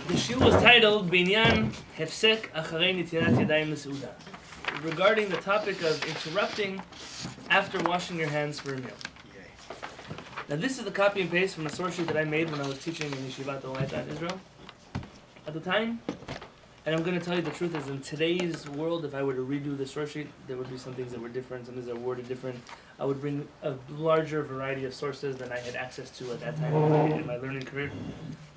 The shiur was titled Binyan Hefsek Acharei Nitilat Yadayim L'Seuda, regarding the topic of interrupting after washing your hands for a meal. Now this is the copy and paste from a source sheet that I made when I was teaching in Yeshivat Olaita in Israel at the time. And I'm going to tell you the truth is, in today's world, if I were to redo the source sheet, there would be some things that were different, some things that were worded different. I would bring a larger variety of sources than I had access to at that time in my learning career.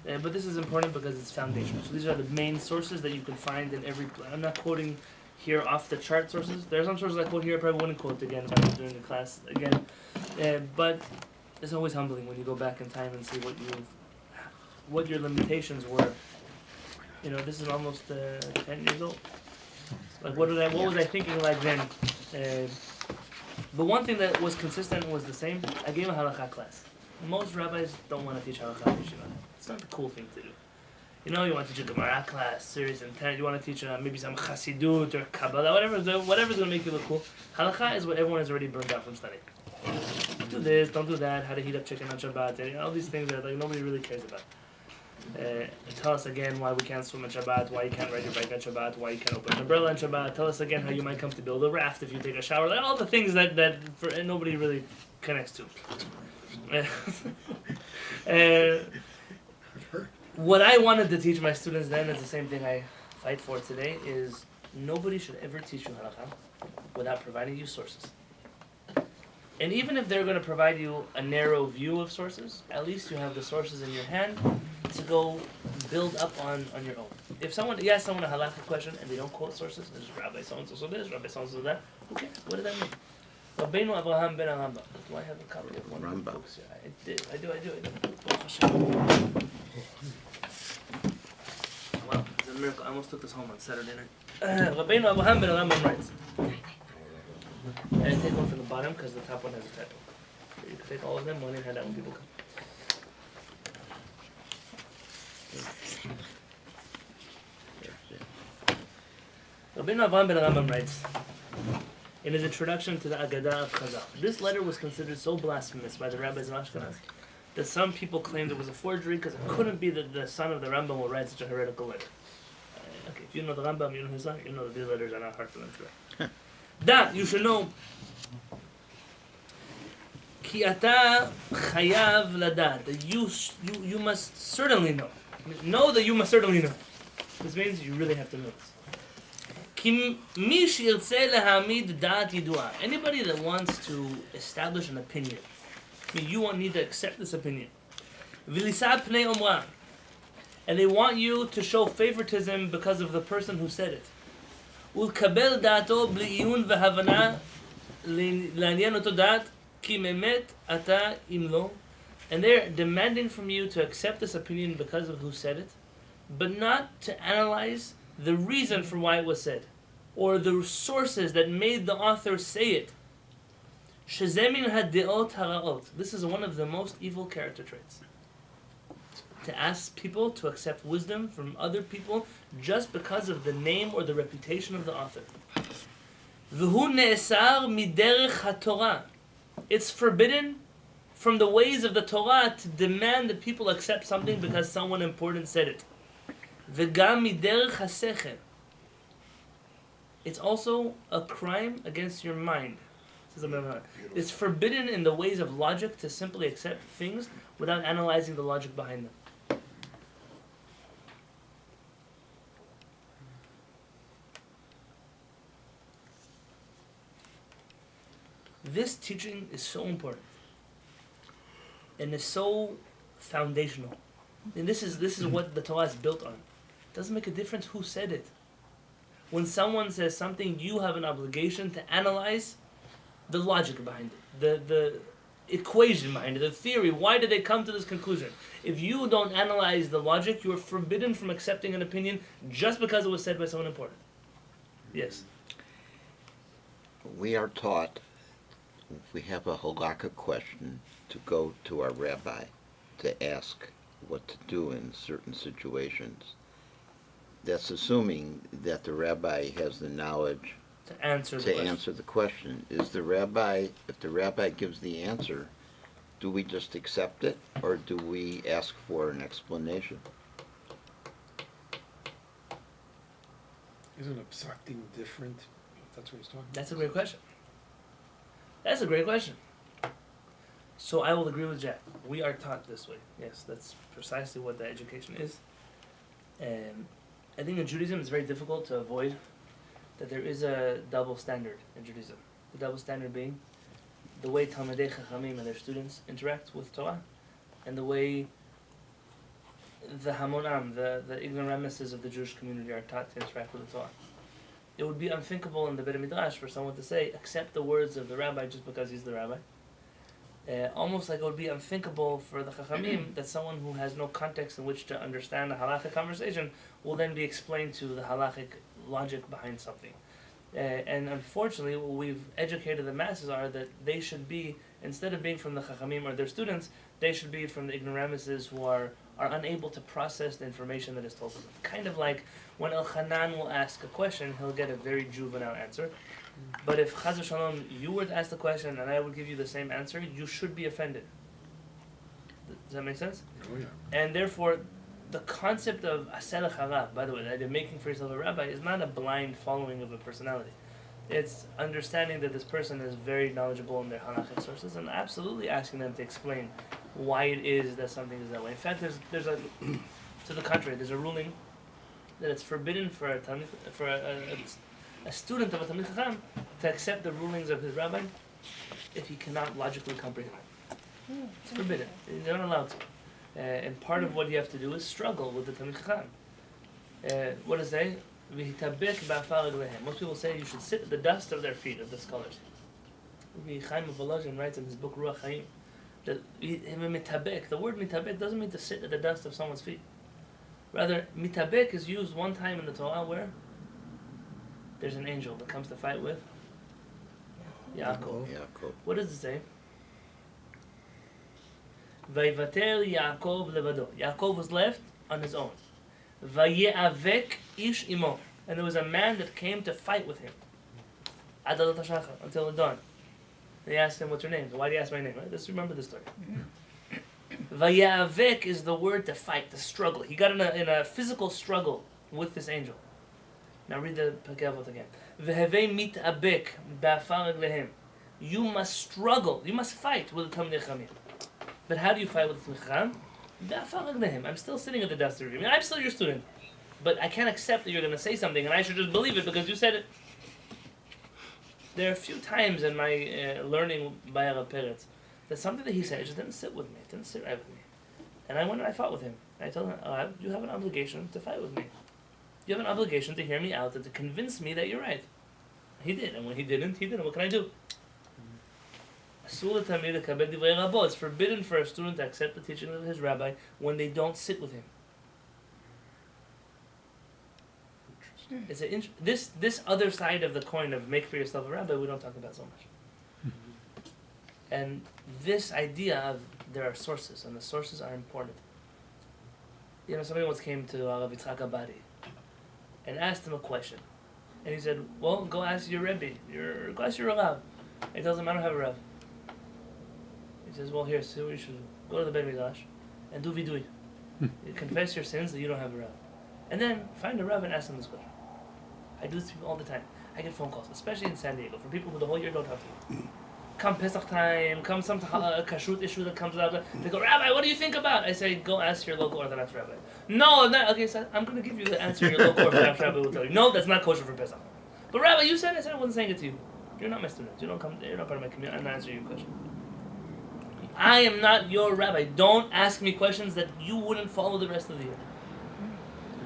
But this is important because it's foundational. So these are the main sources that you can find in every... I'm not quoting here off the chart sources. There are some sources I quote here I probably wouldn't quote again if I was doing the class again. But it's always humbling when you go back in time and see what your limitations were. You know, this is almost 10 years old. Like, what was I thinking like then? But one thing that was consistent was the same. I gave a halakha class. Most rabbis don't want to teach halakha in yeshiva. It's not the cool thing to do. You know, you want to teach a Gemara class, serious intent. You want to teach maybe some Chassidut or Kabbalah, whatever's going to make you look cool. Halakha is what everyone has already burned out from studying. Do this, don't do that, how to heat up chicken on Shabbat, and all these things that like nobody really cares about. Tell us again why we can't swim on Shabbat, why you can't ride your bike on Shabbat, why you can't open an umbrella on Shabbat. Tell us again how you might come to build a raft if you take a shower. Like all the things that nobody really connects to. What I wanted to teach my students then is the same thing I fight for today, is nobody should ever teach you halakha without providing you sources. And even if they're going to provide you a narrow view of sources, at least you have the sources in your hand to go build up on your own. If you ask someone a halakha question and they don't quote sources, there's Rabbi so-and-so so this, Rabbi so-and-so that, who cares? What does that mean? Rabbeinu Avraham ben Arambam. Do I have a copy of one of the books here? I do. Baruch Hashem. Wow, it's a miracle. I almost took this home on Saturday night. Rabbeinu Avraham ben Arambam writes. And I take one from the bottom because the top one has a typo. So you can take all of them, one in hand out when people come. Rabbeinu Avraham ben Arambam writes in his introduction to the Agadah of Chazal. This letter was considered so blasphemous by the rabbis of Ashkenaz that some people claimed it was a forgery because it couldn't be that the son of the Rambam will write such a heretical letter. Okay, if you know the Rambam, you know his son, you know that these letters are not hard for them to write. That you should know. Ki ata chayav ladat, that you must certainly know. Know that you must certainly know. This means you really have to know this. Ki mi shirtzeh lehamid da'at yidua. Anybody that wants to establish an opinion, I mean, you won't need to accept this opinion. V'lisad pnei omra, and they want you to show favoritism because of the person who said it. ולקבל דעתו בלי עיון והבנה לעניין אותו דעת כי באמת אתה אם לא, and they're demanding from you to accept this opinion because of who said it, but not to analyze the reason for why it was said or the sources that made the author say it. שזה מן הדעות הרעות. This is one of the most evil character traits. To ask people to accept wisdom from other people just because of the name or the reputation of the author. V'hu ne'esar miderech haTorah. It's forbidden from the ways of the Torah to demand that people accept something because someone important said it. V'gam miderech hasechel. It's also a crime against your mind. It's forbidden in the ways of logic to simply accept things without analyzing the logic behind them. This teaching is so important and is so foundational. And this is what the Torah is built on. It doesn't make a difference who said it. When someone says something, you have an obligation to analyze the logic behind it, the equation behind it, the theory. Why did they come to this conclusion? If you don't analyze the logic, you are forbidden from accepting an opinion just because it was said by someone important. Yes? We are taught, if we have a halakha question, to go to our rabbi to ask what to do in certain situations. That's assuming that the rabbi has the knowledge to answer the question. If the rabbi gives the answer, do we just accept it or do we ask for an explanation? Isn't obstructing different? That's what he's talking about. That's a great question. That's a great question. So I will agree with Jack. We are taught this way. Yes, that's precisely what the education is. And I think in Judaism it's very difficult to avoid that there is a double standard in Judaism. The double standard being the way Talmidei Chachamim and their students interact with Torah, and the way the Hamonam, the ignoramuses of the Jewish community are taught to interact with the Torah. It would be unthinkable in the Beit HaMidrash for someone to say, accept the words of the rabbi just because he's the rabbi. Almost like it would be unthinkable for the Chachamim that someone who has no context in which to understand a halachic conversation will then be explained to the halachic logic behind something. And unfortunately, what we've educated the masses are that they should be, instead of being from the Chachamim or their students, they should be from the ignoramuses who are unable to process the information that is told to them. Kind of like when Elchanan will ask a question, he'll get a very juvenile answer. But if Chaz v'Shalom, you were to ask the question and I would give you the same answer, you should be offended. Does that make sense? Oh yeah. And therefore, the concept of asel harav, by the way, the idea of making for yourself a rabbi, is not a blind following of a personality. It's understanding that this person is very knowledgeable in their halachic sources and absolutely asking them to explain why it is that something is that way. In fact, there's a to the contrary, there's a ruling that it's forbidden for a student of a Talmid Chacham to accept the rulings of his rabbi if he cannot logically comprehend them. It's forbidden. They're not allowed to. And part of what you have to do is struggle with the Talmid Chacham. What does it say? Most people say you should sit at the dust of their feet, of the scholars. Rabbi Chaim of Volozhin writes in his book Ruach Chaim that the word mitabek doesn't mean to sit at the dust of someone's feet. Rather, mitabek is used one time in the Torah where there's an angel that comes to fight with Yaakov. What does it say? Vayivater Yaakov levado. Yaakov was left on his own. Vaye'avek ish imo. And there was a man that came to fight with him. Adalat hashachar, until the dawn. They asked him, what's your name? Why do you ask my name? Right? Let's remember this story. Vaye'avek is the word to fight, to struggle. He got in a physical struggle with this angel. Now read the Kehillat again. Vehevei mit'abek ba'afar reglehem. You must struggle. You must fight with the Talmidei Chachamim. But how do you fight with the Talmidei Chacham? Ba'afar reglehem. I'm still sitting at the dust of your feet. I'm still your student. But I can't accept that you're going to say something and I should just believe it because you said it. There are a few times in my learning by Rav Peretz that something that he said just didn't sit with me. It didn't sit right with me. And I went and I fought with him. And I told him, you have an obligation to fight with me. You have an obligation to hear me out and to convince me that you're right. He did, and when he didn't. What can I do? It's forbidden for a student to accept the teaching of his rabbi when they don't sit with him. It's this other side of the coin of make for yourself a rabbi we don't talk about so much. And this idea of there are sources, and the sources are important. You know, somebody once came to Rav Yitzchak Abadi and asked him a question. And he said, well, go ask your Rebbe, go ask your Rav. And he tells him, I don't have a Rav. He says, well, here, see what you should do. Go to the Beit HaMidrash and do vidui. You confess your sins that you don't have a Rav. And then find a Rav and ask him this question. I do this to people all the time. I get phone calls, especially in San Diego, from people who the whole year don't talk to me. Come Pesach time, come some kashrut issue that comes out. They go, Rabbi, what do you think about? I say, go ask your local Orthodox rabbi. No, not. Okay, so I'm going to give you the answer your local Orthodox rabbi will tell you. No, that's not kosher for Pesach. But Rabbi, you said, I said I wasn't saying it to you. You're not my student. You're not part of my community. I'm not answering your question. I am not your rabbi. Don't ask me questions that you wouldn't follow the rest of the year.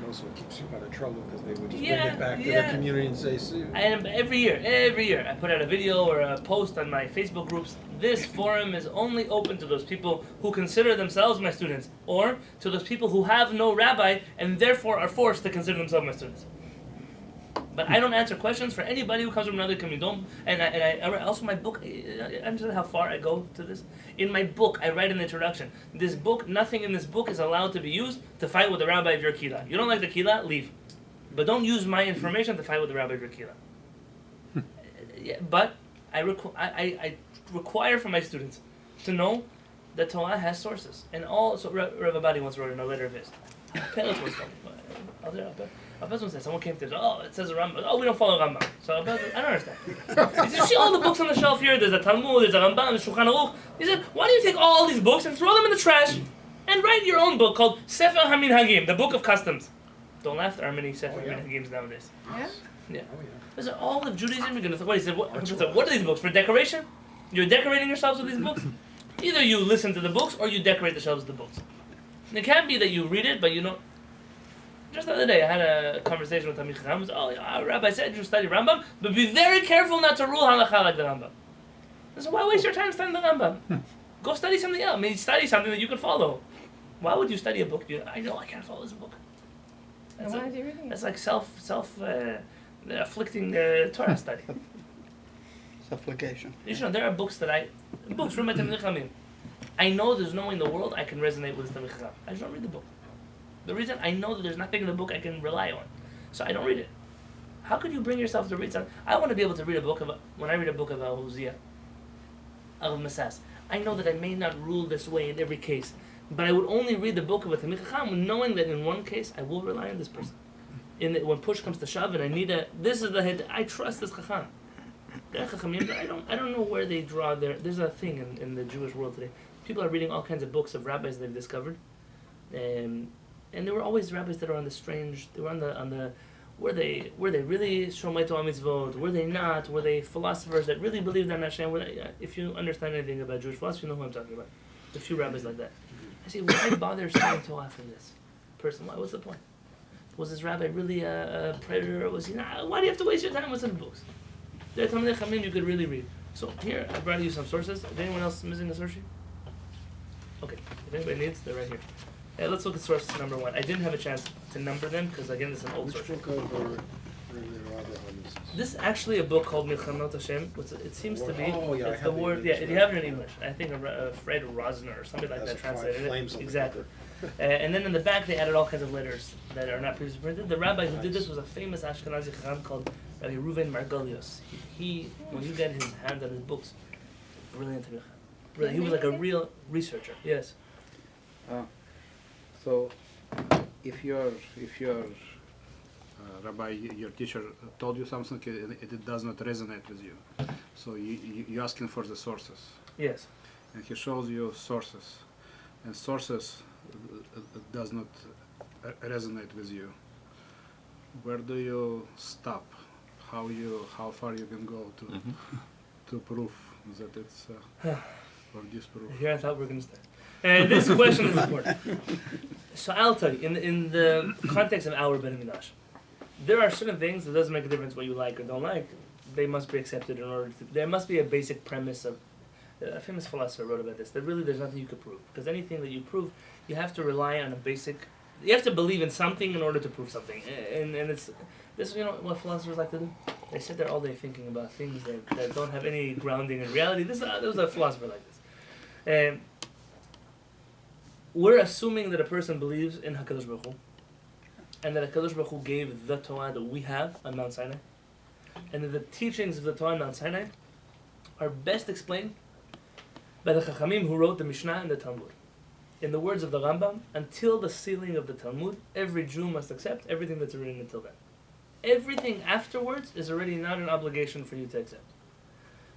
It also keeps you out of trouble because they would just bring it back to the community and say, see. And every year, I put out a video or a post on my Facebook groups. This forum is only open to those people who consider themselves my students, or to those people who have no rabbi and therefore are forced to consider themselves my students. But I don't answer questions for anybody who comes from another community. And I also my book, I understand how far I go to this. In my book, I write an introduction. This book, nothing in this book is allowed to be used to fight with the rabbi of your kehillat. You don't like the kehillat, leave. But don't use my information to fight with the rabbi of your kehillat. But I require from my students to know that Torah has sources. And so Rav Abadi once wrote in a letter of his. Peretz once told me. Abazon said someone came to it says a Rambam. Oh, we don't follow Rambam. So Abazon, I don't understand. He said, see all the books on the shelf here. There's a Talmud, there's a Rambam, there's Shulchan Aruch. He said, why do you take all these books and throw them in the trash and write your own book called Sefer HaMinhagim, the Book of Customs? Don't laugh. There are many Sefer HaMinhagims nowadays. Yeah? Yeah. Oh, yeah. Is it all of Judaism? You're gonna what he said? What are these books for decoration? You're decorating yourselves with these books. Either you listen to the books or you decorate the shelves with the books. And it can't be that you read it, but you know. Just the other day, I had a conversation with Talmid Chacham. Oh, yeah, Rabbi said you study Rambam, but be very careful not to rule halacha like the Rambam. So why waste your time studying the Rambam? Go study something else. Maybe study something that you can follow. Why would you study a book? I know I can't follow this book. And why is he reading it? That's like self-afflicting Torah study. Supplication. You know, there are books from my Talmid Chachamim. I know there's no way in the world I can resonate with Talmid Chacham. I just don't read the book. The reason I know that there's nothing in the book I can rely on, so I don't read it. How could you bring yourself to read something? I want to be able to read a book when I read a book of Hosea, of Masas. I know that I may not rule this way in every case, but I would only read the book of a Talmid Chacham knowing that in one case I will rely on this person. When push comes to shove and I need this is the head. I trust this Chacham. I don't know where they draw there's a thing in the Jewish world today. People are reading all kinds of books of rabbis they've discovered, and there were always rabbis that are on the strange. They were on the were they really shomei Torah mitzvot? Were they not? Were they philosophers that really believed in Hashem? If you understand anything about Jewish philosophy, you know who I'm talking about. A few rabbis like that. I say, why bother studying Torah from this person? What's the point? Was this rabbi really a predator, or was he not? Why do you have to waste your time with some books? There are Talmidei Chachamim you could really read. So here, I brought you some sources. Is anyone else missing a source sheet? Okay, if anybody needs, they're right here. Let's look at source number 1. I didn't have a chance to number them because again, this is an old Which source. book of Rabbi Yonatan Halevy? This is actually a book called Milchamot Hashem. It seems to be. Oh, yeah, I it's have the the word. English Yeah, you have it in English. I think Fred Rosner or something like That's that a translated flames it. on the Exactly. cover. And then in the back they added all kinds of letters that are not previously printed. The rabbi who did this was a famous Ashkenazi Chacham called Rabbi Reuven Margolios. He when you get his hand on his books, brilliant. He was like a real researcher. Yes. So, if your rabbi, your teacher told you something, it does not resonate with you. So you're asking for the sources, Yes. and he shows you sources, and sources does not resonate with you. Where do you stop? How far you can go to prove that it's or disprove? Here I thought we were going to start. This question is important. So I'll tell you, in the context of our Beit HaMikdash, there are certain things that doesn't make a difference what you like or don't like. They must be accepted in order to. There must be a basic premise of. A famous philosopher wrote about this. That really there's nothing you could prove because anything that you prove, you have to rely on a basic. You have to believe in something in order to prove something, and it's this. You know what philosophers like to do? They sit there all day thinking about things that don't have any grounding in reality. There was a philosopher like this. We're assuming that a person believes in HaKadosh Baruch Hu, and that HaKadosh Baruch Hu gave the Torah that we have on Mount Sinai, and that the teachings of the Torah on Mount Sinai are best explained by the Chachamim who wrote the Mishnah and the Talmud. In the words of the Rambam, until the sealing of the Talmud, every Jew must accept everything that's written until then. Everything afterwards is already not an obligation for you to accept.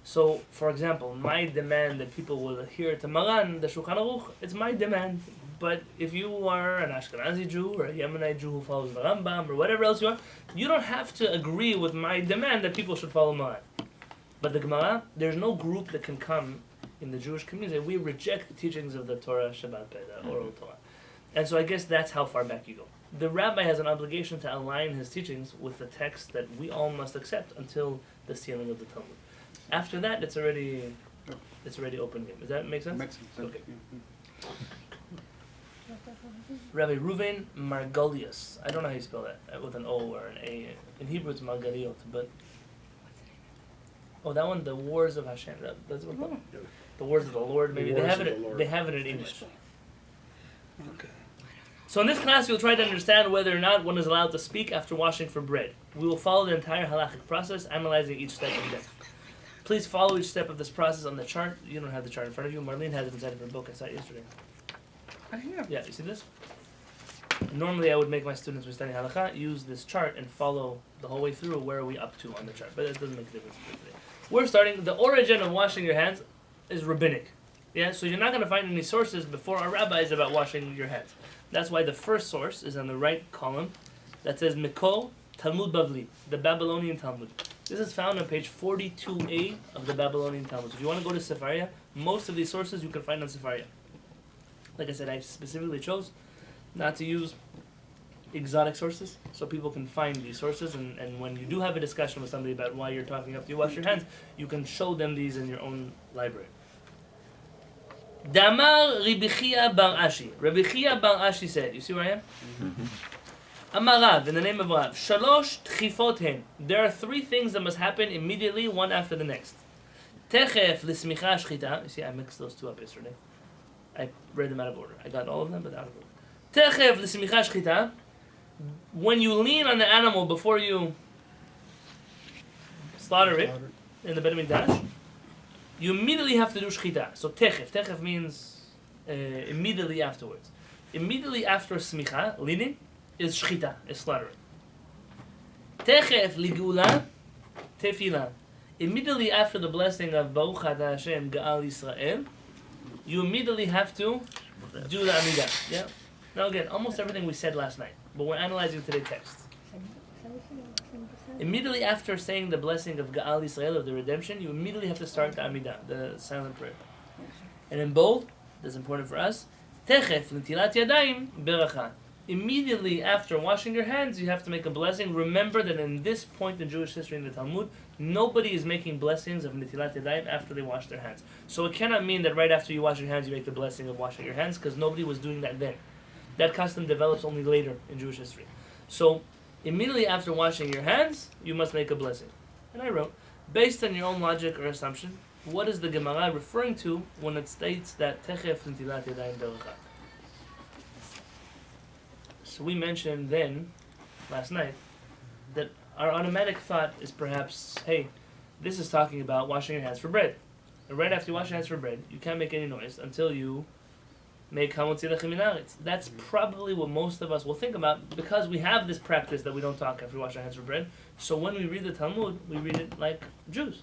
So, for example, my demand that people will adhere to Maran, the Shulchan Aruch, it's my demand. But if you are an Ashkenazi Jew or a Yemenite Jew who follows the Rambam or whatever else you are, you don't have to agree with my demand that people should follow Maran. But the Gemara, there's no group that can come in the Jewish community. We reject the teachings of the Torah Shabbat Peh, the oral Torah. And so I guess that's how far back you go. The rabbi has an obligation to align his teachings with the text that we all must accept until the sealing of the Talmud. After that, it's already open game. Does that make sense? Makes sense. Okay. Rabbi Reuven Margolios. I don't know how you spell that, with an O or an A. In Hebrew, it's Margaliot, but that one, the Wars of Hashem. That's what it's called. The Wars of the Lord. Maybe they have it. They have it in English. Okay. So in this class, we'll try to understand whether or not one is allowed to speak after washing for bread. We will follow the entire halachic process, analyzing each step in depth. Please follow each step of this process on the chart. You don't have the chart in front of you. Marlene has it inside of her book. I saw it yesterday. I have. Yeah, you see this? Normally I would make my students who study halakha use this chart and follow the whole way through where are we up to on the chart, but it doesn't make a difference for today. We're starting, the origin of washing your hands is rabbinic. Yeah, so you're not going to find any sources before our rabbis about washing your hands. That's why the first source is on the right column that says Mikol Talmud Bavli, the Babylonian Talmud. This is found on page 42a of the Babylonian Talmud. So if you want to go to Sefaria, most of these sources you can find on Sefaria. Like I said, I specifically chose not to use exotic sources so people can find these sources, and when you do have a discussion with somebody about why you're talking after you wash your hands, you can show them these in your own library. Damar Rabbi Chia bar Ashi. Rabbi Chia bar Ashi said, you see where I am? Amar Rav, in the name of Rav, Shalosh tchifot hen. There are three things that must happen immediately, one after the next. Techef l'smicha shchita. You see, I mixed those two up yesterday. I read them out of order. I got all of them, but out of order. Techef l'smicha shchita. When you lean on the animal before you slaughter it in the Beit HaMikdash, you immediately have to do shchita. So techef. Techef means immediately afterwards. Immediately after smicha, leaning, is shchita, is slaughtering. Techef ligula, tefillah. Immediately after the blessing of Baruch Atah Hashem Ga'al Yisrael, you immediately have to do the Amidah. Yeah. Now again, almost everything we said last night, but we're analyzing today's text. Immediately after saying the blessing of Ga'al Yisrael, of the redemption, you immediately have to start the Amidah, the silent prayer. And in bold, that's important for us, Techef l'ntilat yadayim beracha. Immediately after washing your hands, you have to make a blessing. Remember that in this point in Jewish history in the Talmud, nobody is making blessings of netilat yadayim after they wash their hands. So it cannot mean that right after you wash your hands, you make the blessing of washing your hands, because nobody was doing that then. That custom develops only later in Jewish history. So immediately after washing your hands, you must make a blessing. And I wrote, based on your own logic or assumption, what is the Gemara referring to when it states that techef netilat yadayim beracha? So we mentioned then, last night, that our automatic thought is perhaps, hey, this is talking about washing your hands for bread. And right after you wash your hands for bread, you can't make any noise until you make hamotzi lechem min haaretz. That's probably what most of us will think about, because we have this practice that we don't talk after we wash our hands for bread. So when we read the Talmud, we read it like Jews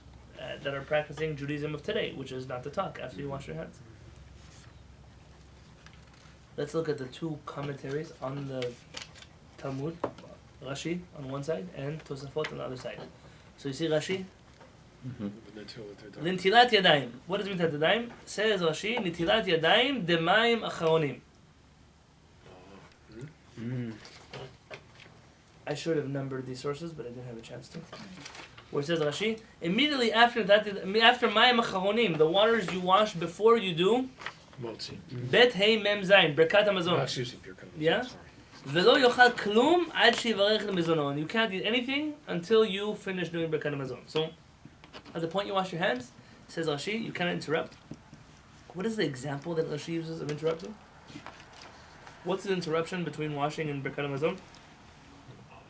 that are practicing Judaism of today, which is not to talk after you wash your hands. Let's look at the two commentaries on the Talmud, Rashi on one side and Tosafot on the other side. So you see Rashi? L'ntilat yadayim. What does ntilat yadayim? Says Rashi, Ntilat yadayim demayim acharonim. I should have numbered these sources, but I didn't have a chance to. Where it says Rashi, immediately after mayim acharonim, the waters you wash before you do Bet Hei Mem Zayin, Birkat HaMazon. Yeah? Velo yochal klum ad shivarech lemezono. And you can't eat anything until you finish doing Birkat HaMazon. So, at the point you wash your hands, says Rashi, you cannot interrupt. What is the example that Rashi uses of interrupting? What's the interruption between washing and Birkat HaMazon?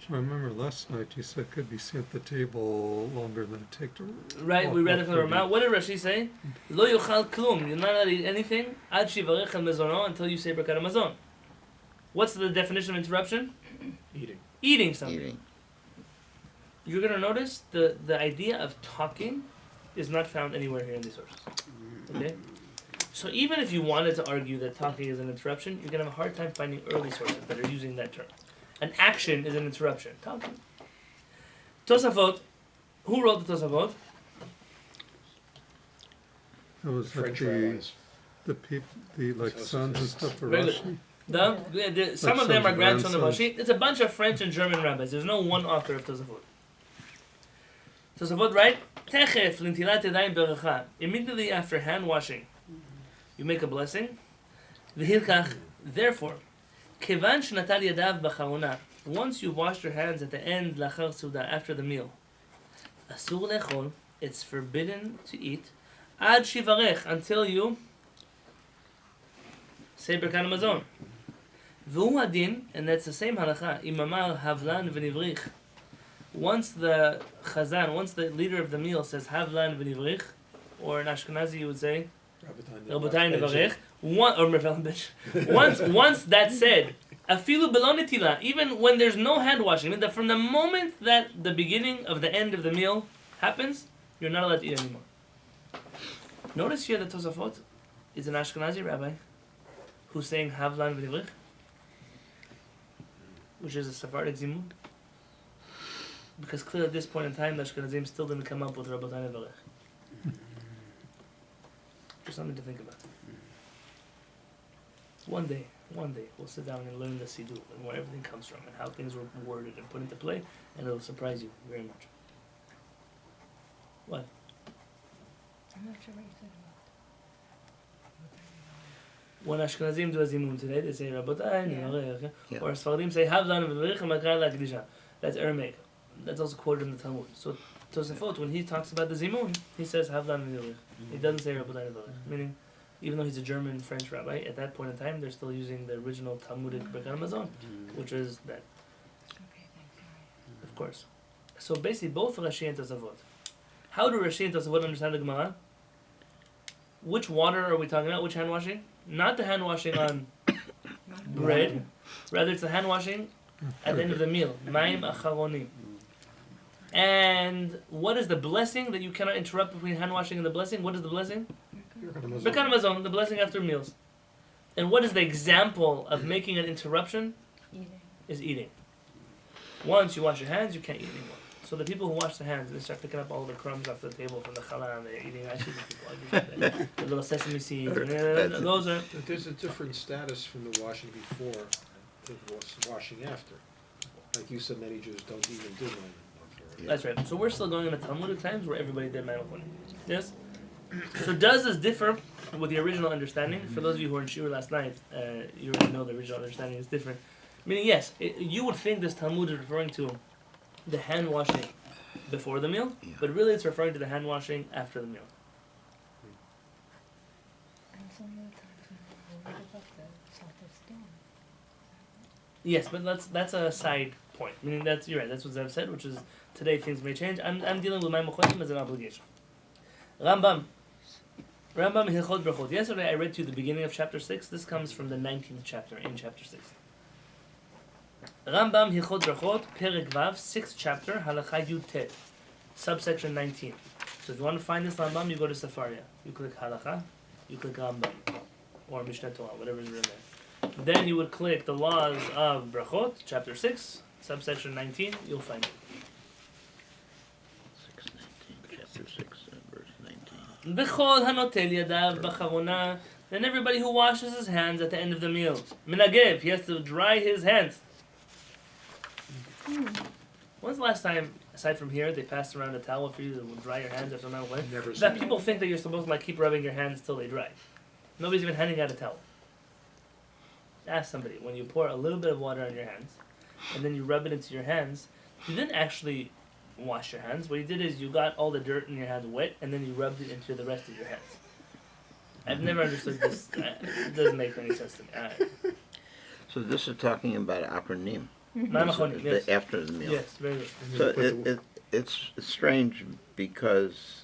I remember last night you said could be seen at the table longer than it take to. Right, we read it from the Ramah. What did Rashi say? Lo yochal klum. You're not allowed to eat anything ad shivarech lemezono until you say Birkat HaMazon. What's the definition of interruption? Eating something. Eating. You're going to notice the idea of talking is not found anywhere here in these sources. Okay? So even if you wanted to argue that talking is an interruption, you're going to have a hard time finding early sources that are using that term. An action is an interruption. Talking. Tosafot. Who wrote the Tosafot? That was French like rabbis. the sons and stuff for Very Rashi. Some of them are grandsons of grandsons. Rashi. It's a bunch of French and German rabbis. There's no one author of Tosafot. Tosafot, right? Techef l'ntilat yadayim beracha. Immediately after hand washing, you make a blessing. V'hilkach. Therefore, kevan shnatal yadav b'charona. Once you've washed your hands at the end, lachar suda, after the meal, asur lechol. It's forbidden to eat. Ad shivarech, until you say Birkat HaMazon. V'hu adin, and that's the same halacha. Imamar havlan v'nivrich. Once the chazan, once the leader of the meal says havlan v'nivrich, or in Ashkenazi you would say Rabotai nevarech. Once that's said, Afilu belo netila, even when there's no hand washing, I mean that from the moment that the beginning of the end of the meal happens, you're not allowed to eat anymore. Notice here that Tosafot is an Ashkenazi rabbi who's saying Havlan v'Divrich, which is a Sephardic zimun. Because clearly at this point in time, the Ashkenazim still didn't come up with Rabbotai Nevarech. Just something to think about. One day, we'll sit down and learn the Siddur and where everything comes from and how things were worded and put into play, and it'll surprise you very much. What? I'm not sure what you said about. When Ashkenazim do a zimun today, they say Rabbotai Nevarech, Yeah. or Sfaradim say Havlan v'Divrich Makar L'Akdisha. That's Aramaic. That's also quoted in the Talmud. So Tosafot, when he talks about the zimun, he says Havlan v'Divrich. He doesn't say Rabbotai Nevarech, meaning even though he's a German French rabbi, at that point in time they're still using the original Talmudic Birkat Hamazon, which is that, Okay, thanks. of course. So basically, both Rashi and Tosafot. How do Rashi and Tosafot understand the Gemara? Which water are we talking about? Which hand washing? Not the hand washing on bread, rather it's the hand washing at the end of the meal. Maim acharonim. And what is the blessing that you cannot interrupt between hand washing and the blessing? What is the blessing? Birkat Hamazon, the blessing after meals. And what is the example of making an interruption? Eating. Is eating. Once you wash your hands, you can't eat anymore. So the people who wash their hands, they start picking up all the crumbs off the table from the challah, and they're eating. I see these people, the little sesame seeds. Those are. But there's a different status from the washing before to the washing after. Like you said, many Jews don't even do one. That's right. So we're still going in the Talmudic times where everybody did Ma'amachoni. Yes? So does this differ with the original understanding? For those of you who were in Shiur last night, you already know the original understanding is different. Meaning, yes, you would think this Talmud is referring to the hand washing before the meal, but really it's referring to the hand washing after the meal. And some of the times when we're worried about the self-esteem. Yes, but that's a side point. Meaning that's, you're right, that's what Zev said, which is today things may change. I'm dealing with my Mechonim as an obligation. Rambam Hilchot Brachot. Yesterday I read to you the beginning of chapter 6. This comes from the 19th chapter in chapter 6. Rambam Hilchot Brachot, Perek Vav, 6th chapter, Halacha Yud Tet, subsection 19. So if you want to find this Rambam, you go to Sefaria. You click Halacha, you click Rambam, or Mishnah Torah, whatever is written there. Then you would click the laws of Brachot, chapter 6, subsection 19, you'll find it. 6:19, chapter 6, verse 19. V'chol hanotel yadav b'charona, and everybody who washes his hands at the end of the meal. Minagev, he has to dry his hands. When's the last time, aside from here, they passed around a towel for you to dry your hands after a while? Never That seen people think that you're supposed to like keep rubbing your hands till they dry. Nobody's even handing out a towel. Ask somebody, when you pour a little bit of water on your hands, and then you rub it into your hands, you didn't actually wash your hands. What you did is you got all the dirt in your hands wet, and then you rubbed it into the rest of your hands. I've never understood this. It doesn't make any sense to me. So this is talking about acronym. Ma'amachoni, yes. After the meal. Yes, very good. So it's strange because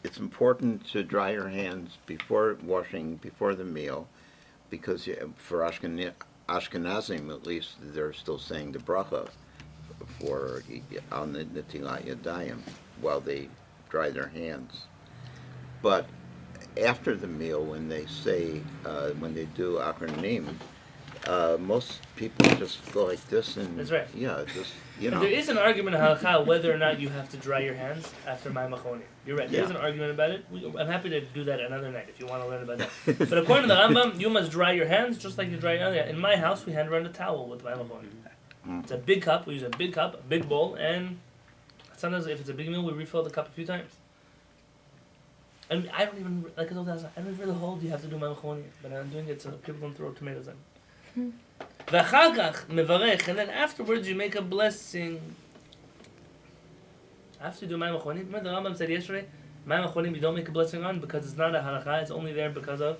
it's important to dry your hands before washing, before the meal, because for Ashkenazim at least, they're still saying the bracha for on the Netilat Yadayim while they dry their hands. But after the meal, when they say, when they do acronym, most people just go like this and That's right. yeah, just you know. There is an argument in halakha whether or not you have to dry your hands after ma'amachoni. You're right. There is Yeah. an argument about it. I'm happy to do that another night if you want to learn about that. But according to the Rambam, you must dry your hands just like you dry your other. In my house, we hand around a towel with ma'amachoni. It's a big cup. We use a big cup, a big bowl, and sometimes if it's a big meal, we refill the cup a few times. And I don't even like I told you, I don't really hold. You have to do ma'amachoni, but I'm doing it so people don't throw tomatoes in. V'achar kach mevarech, and then afterwards you make a blessing. After you do Mayim Achonim, remember the Rambam said yesterday, Mayim Achonim you don't make a blessing on because it's not a halakha, it's only there because of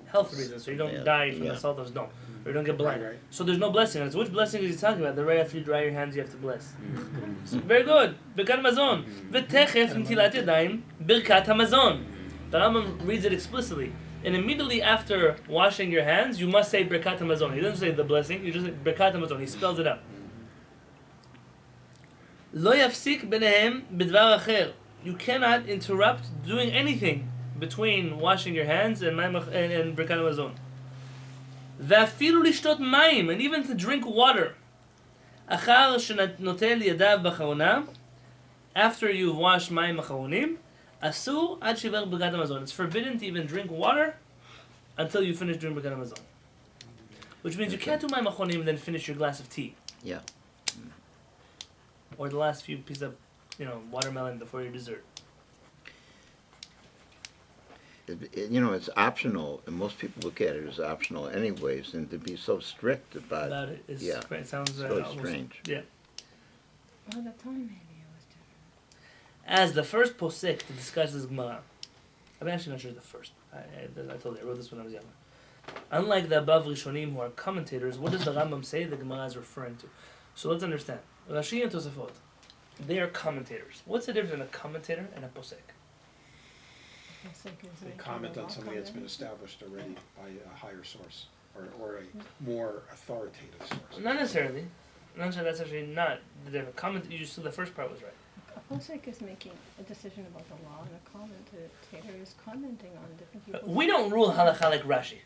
health reasons, so you don't die from the salt of Sodom, or you don't get blind. Right. So there's no blessing on it. So which blessing is he talking about? The right after you dry your hands you have to bless. Very good. Birkat Hamazon. V'techef netilat yadayim birkat Hamazon. The Rambam reads it explicitly. and immediately after washing your hands, you must say Birkat HaMazon. He doesn't say the blessing, you just say Birkat HaMazon. He spells it out. Lo yafsik benehem b'dvar acher. You cannot interrupt doing anything between washing your hands and Birkat HaMazon. Ve'afilu lishtot mayim, and even to drink water. Achar shenotel yadav b'charona, after you've washed mayim acharonim, asur ad shiver Birkat HaMazon. It's forbidden to even drink water until you finish doing Birkat HaMazon. Which means you can't do mayim acharonim and then finish your glass of tea. Yeah. Or the last few pieces of, watermelon before your dessert. It's optional, and most people look at it as optional anyways, and to be so strict about It is, yeah, it sounds it's really almost, strange. Yeah. All the time maybe it was different. As the first posek to discuss this Gemara, I'm actually not sure the first. I told you, I wrote this when I was younger. Unlike the above Rishonim who are commentators, what does the Rambam say the Gemara is referring to? So let's understand. Rashi and Tosafot, they are commentators. What's the difference in a commentator and a posek? They comment on something that's been established already by a higher source, or a more authoritative source. Not necessarily. That's actually not the difference. You just said the first part was right. A posek is making a decision about the law, and a commentator is commenting on different people. We don't rule halakha like Rashi.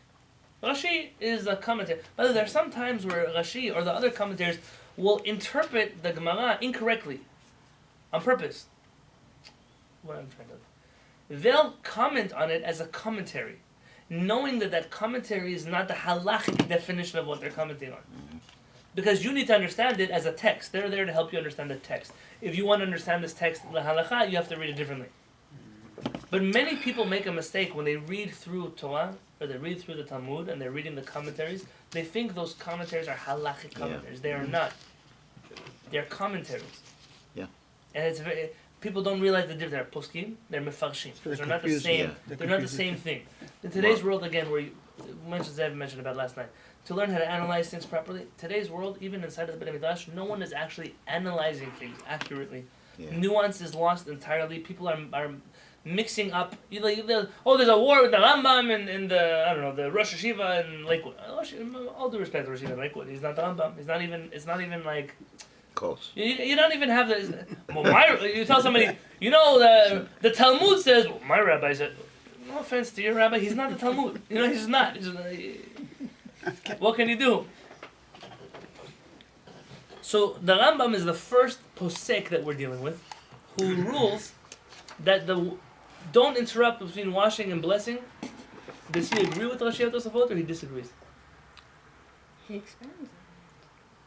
Rashi is a commentator. By the way, there are some times where Rashi or the other commentators will interpret the Gemara incorrectly, on purpose. What I'm trying to... They'll comment on it as a commentary, knowing that commentary is not the halachic definition of what they're commenting on. Because you need to understand it as a text. They're there to help you understand the text. If you want to understand this text, the halakha, you have to read it differently. But many people make a mistake when they read through Torah, or they read through the Talmud, and they're reading the commentaries. They think those commentaries are halachic commentaries. They are not. They're commentaries. Yeah. And it's very... People don't realize the difference. They're poskim, they're mefarshim. They're not the same. Yeah. They're not the same thing. In today's world, again, where Zev mentioned about last night, to learn how to analyze things properly, today's world, even inside of the Beit HaMikdash, no one is actually analyzing things accurately. Yeah. Nuance is lost entirely. People are mixing up. There's a war with the Rambam and the Rosh Hashiva in Lakewood. All due respect to Rosh Hashiva in Lakewood, he's not the Rambam. It's not even like. Close. You don't even have the. Well, you tell somebody, the Talmud says. Well, my rabbi said. No offense to your rabbi, he's not the Talmud. He's not. What can you do? So the Rambam is the first posek that we're dealing with, who rules that don't interrupt between washing and blessing. Does he agree with Rashi Tosafot or he disagrees? He expands on it.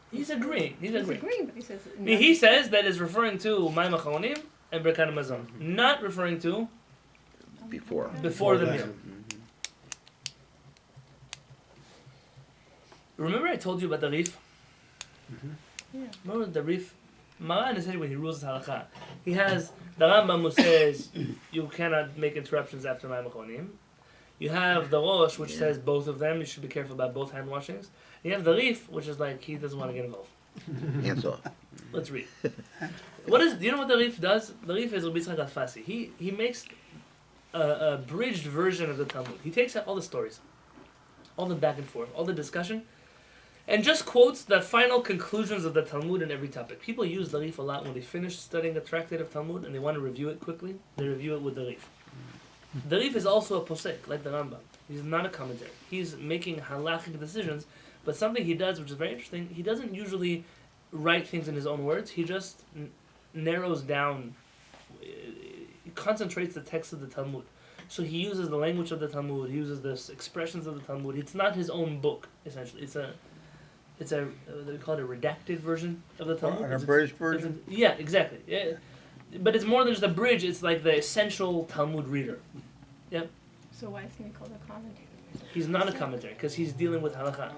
He's agreeing. He's agreeing. But he says... He says that is referring to Mayim HaCharonim and Birkat HaMazon, not referring to Before the meal. Mm-hmm. Remember I told you about the Rif? Mm-hmm. Yeah. Remember the Rif? Maran is when he rules halakha. He has the Rambam who says you cannot make interruptions after Mayim HaCharonim. You have the Rosh, which says both of them. You should be careful about both hand washings. You have the Rif, which is like he doesn't want to get involved. Hands off. Let's read. Do you know what the Rif does? The Rif is Rabbi Yitzchak Alfasi. He makes a abridged version of the Talmud. He takes out all the stories, all the back and forth, all the discussion, and just quotes the final conclusions of the Talmud in every topic. People use the Rif a lot when they finish studying the tractate of Talmud and they want to review it quickly. They review it with the Rif. The Rif is also a posek, like the Rambam. He's not a commentator. He's making halachic decisions, but something he does, which is very interesting, he doesn't usually write things in his own words. He just narrows down, he concentrates the text of the Talmud. So he uses the language of the Talmud, he uses the expressions of the Talmud. It's not his own book, essentially. It's a they call it a redacted version of the Talmud. An abridged version? Yeah, exactly. Yeah. But it's more than just a bridge, it's like the essential Talmud reader. Yep. So why isn't he called a commentator? He's not a commentary, because he's dealing with halakha.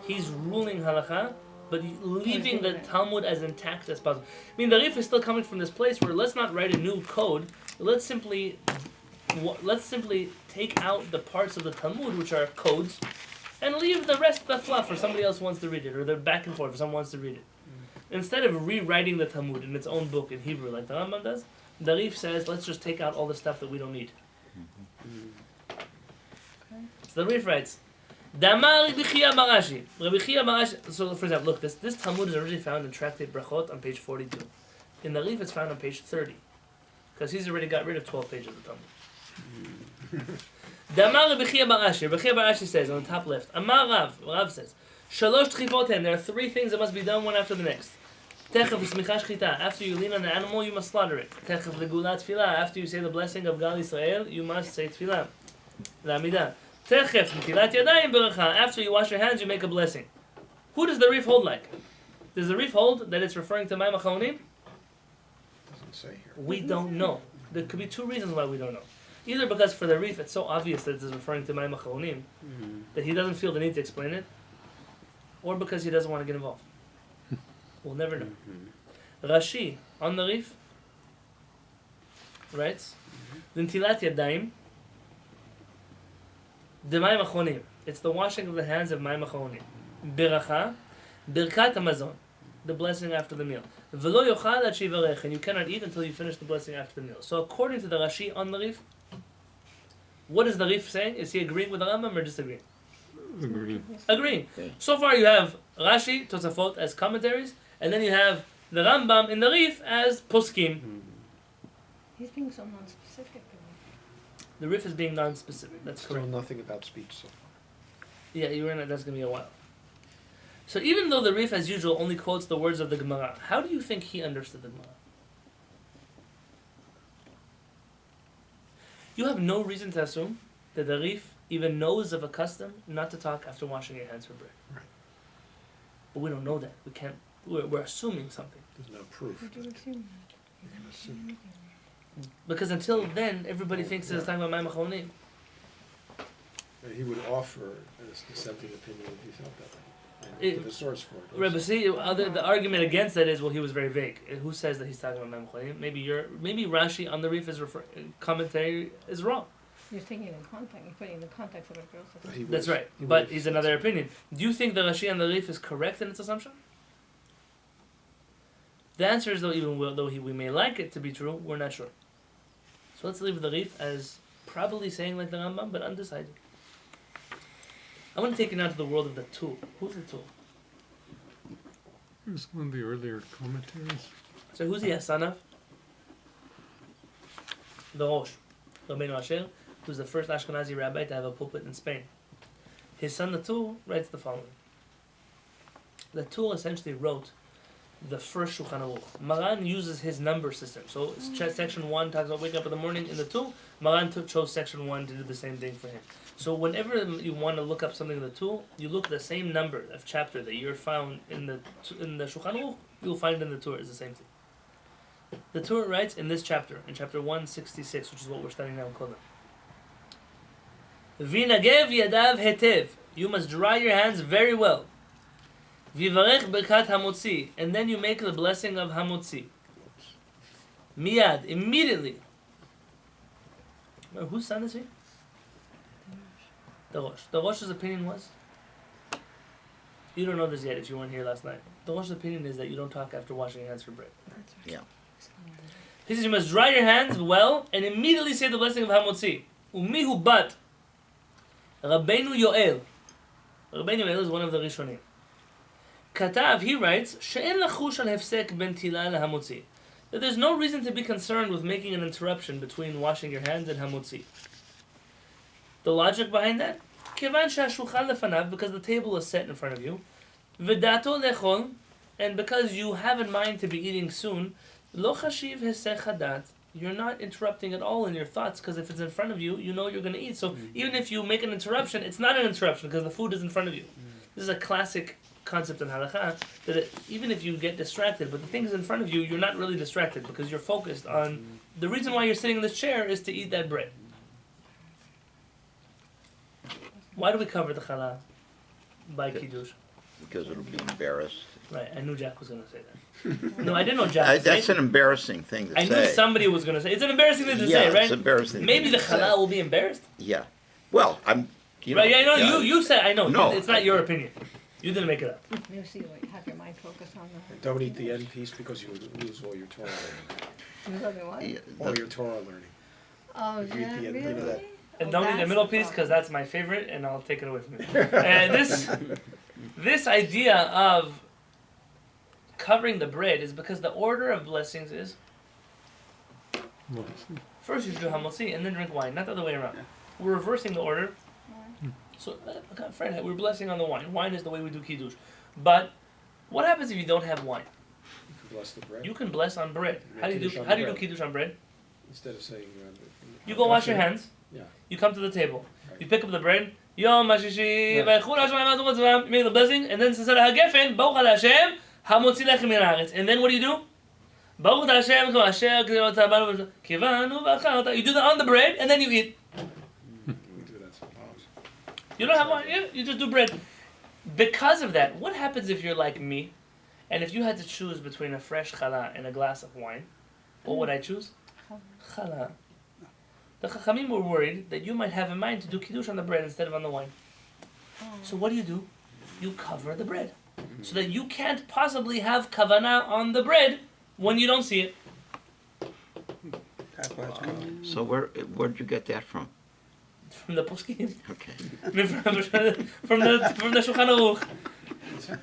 He's ruling halakha, but leaving the Talmud as intact as possible. I mean, the Rif is still coming from this place where let's not write a new code, let's simply take out the parts of the Talmud, which are codes, and leave the rest of the fluff for somebody else who wants to read it, or the back and forth for someone wants to read it. Instead of rewriting the Talmud in its own book in Hebrew like the Rambam does, the Rif says, let's just take out all the stuff that we don't need. The Rif writes, Damar Rabbi Chia Marashi. Rabbi Chia Marashi. So, for example, look, this Talmud is originally found in Tractate Brachot on page 42. In the Rif, it's found on page 30. Because he's already got rid of 12 pages of Talmud. Damar Rabbi Chia Marashi. Rabbi Chia Marashi says on the top left, Amar Rav. Rav says, Shalosh Tchifoten. There are 3 things that must be done one after the next. Techef Smicha Shchita. After you lean on the animal, you must slaughter it. Techef Legulat Tfilah. After you say the blessing of Gal Yisrael, you must say Tfilah. Lamidah. Techef Netilat Yadayim Beracha. After you wash your hands, you make a blessing. Who does the Rif hold like? Does the Rif hold that it's referring to Mayim HaChaonim? Doesn't say here. We don't know. There could be 2 reasons why we don't know. Either because for the Rif, it's so obvious that it's referring to Mayim HaChaonim that he doesn't feel the need to explain it, or because he doesn't want to get involved. We'll never know. Rashi, on the Rif, writes, Netilat Yadayim, the Mayim HaChaonim. It's the washing of the hands of Mayim HaChaonim. Beracha, Birkat HaMazon, the blessing after the meal. V'lo yochal ad shivarech, and you cannot eat until you finish the blessing after the meal. So according to the Rashi on the Rif, what is the Rif saying? Is he agreeing with the Rambam or disagreeing? Agreeing. Okay. So far you have Rashi, Tosafot as commentaries, and then you have the Rambam in the Rif as poskim. He's being so non-specific. The Rif is being non-specific. That's Still correct. nothing about speech so far. Yeah, you're in it. That's going to be a while. So even though the Rif, as usual, only quotes the words of the Gemara, how do you think he understood the Gemara? You have no reason to assume that the Rif even knows of a custom not to talk after washing your hands for bread. Right. But we don't know that. We can't. We're assuming something. There's no proof. Would you assume You can assume. Because until then, everybody thinks it's talking about Mayim HaChaonim. He would offer a dissenting opinion if he felt that way. It- And give a source for it. Right, but see, the argument against that is, well, he was very vague. Who says that he's talking about Mayim HaChaonim? Maybe Rashi on the Rif is commentary is wrong. you're taking it in context, you're putting it in the context of what girls But are. he That's was- right. he But was- he's another opinion. Do you think the Rashi on the Rif is correct in its assumption? The answer is, though, we may like it to be true, we're not sure. So let's leave the Rif as probably saying like the Rambam, but undecided. I want to take you now to the world of the Tur. Who's the Tur? Here's one of the earlier commentaries. So who's he a son of? The Rosh, Rabbeinu Asher, who's the first Ashkenazi rabbi to have a pulpit in Spain. His son, the Tur, writes the following. The Tur essentially wrote the first Shulchan Aruch. Maran uses his number system. So section 1 talks about wake up in the morning in the Tur. Maran chose section 1 to do the same thing for him. So whenever you want to look up something in the Tur, you look at the same number of chapter that you're found in the Shulchan Aruch, you'll find in the Tur is the same thing. The Tur writes in this chapter, in chapter 166, which is what we're studying now in Kodesh. V'inagev yadav hetev. You must dry your hands very well. V'yivarech berkat hamotzi. And then you make the blessing of hamotzi. Miyad, immediately. Well, whose son is he? The Rosh. The Rosh's opinion was? You don't know this yet if you weren't here last night. The Rosh's opinion is that you don't talk after washing your hands for bread. That's right. Yeah. He says you must dry your hands well and immediately say the blessing of hamotzi. Umihu bat. Rabbeinu Yoel. Rabbeinu Yoel is one of the Rishonim. Katav, he writes, she'en lachush al hefsek ben tila lehamotzi. That there's no reason to be concerned with making an interruption between washing your hands and hamotzi. The logic behind that? Kivan she'ashulchan lefanav, because the table is set in front of you. V'dato lechol, and because you have in mind to be eating soon, lo chashiv hesech hadat. You're not interrupting at all in your thoughts, because if it's in front of you, you know you're going to eat. So even if you make an interruption, it's not an interruption because the food is in front of you. This is a classic concept in halakha, that even if you get distracted, but the thing is in front of you, you're not really distracted because you're focused on the reason why you're sitting in this chair is to eat that bread. Why do we cover the challah by kiddush? Because it'll be embarrassed. Right, I knew Jack was going to say that. No, I didn't know Jack. That's an embarrassing thing to I say. knew somebody was going to say. It's an embarrassing thing to Yeah, say, right? it's embarrassing Maybe thing the to say. challah will be embarrassed. Yeah. Well, I'm. You know, Right? Yeah, I know. yeah. You said. I know. No. It's not your opinion. You didn't make it up. You see, what, have your mind focused on the. Don't eat the end piece because you would lose all your Torah learning. You love me what? Yeah, All your Torah learning. Oh, If you eat yeah, the end, really? you know that. And Well, don't eat the that's middle the piece because problem. that's my favorite, and I'll take it away from you. And this idea of covering the bread is because the order of blessings is first you should do hamotzi and then drink wine, not the other way around. Yeah. We're reversing the order. So, Fred, we're blessing on the wine. Wine is the way we do kiddush. But what happens if you don't have wine? You can bless the bread You can bless on bread. Make How do you kiddush do? on How do you do bread. kiddush on bread? instead of saying. You go wash your hands. Yeah. You come to the table. Right. You pick up the bread. Yom Hashishi, Right. v'chul HaShamayim, you make the blessing, and then Sasar HaGefen, Baruch Ata Hashem, HaMotzi Lechem Min Haaretz. And then what do? Baruch Ata Hashem, Asher Kivanu V'Acharta. You do that on the bread, and then you eat. We do that sometimes. You don't have wine. You just do bread. Because of that, what happens if you're like me, and if you had to choose between a fresh challah and a glass of wine, what would I choose? Challah. The Chachamim were worried that you might have in mind to do kiddush on the bread instead of on the wine. So what do? You cover the bread, so that you can't possibly have kavanah on the bread when you don't see it. That's why it's called. So where'd you get that from? From the poskim, Okay. from the Shulchan Aruch.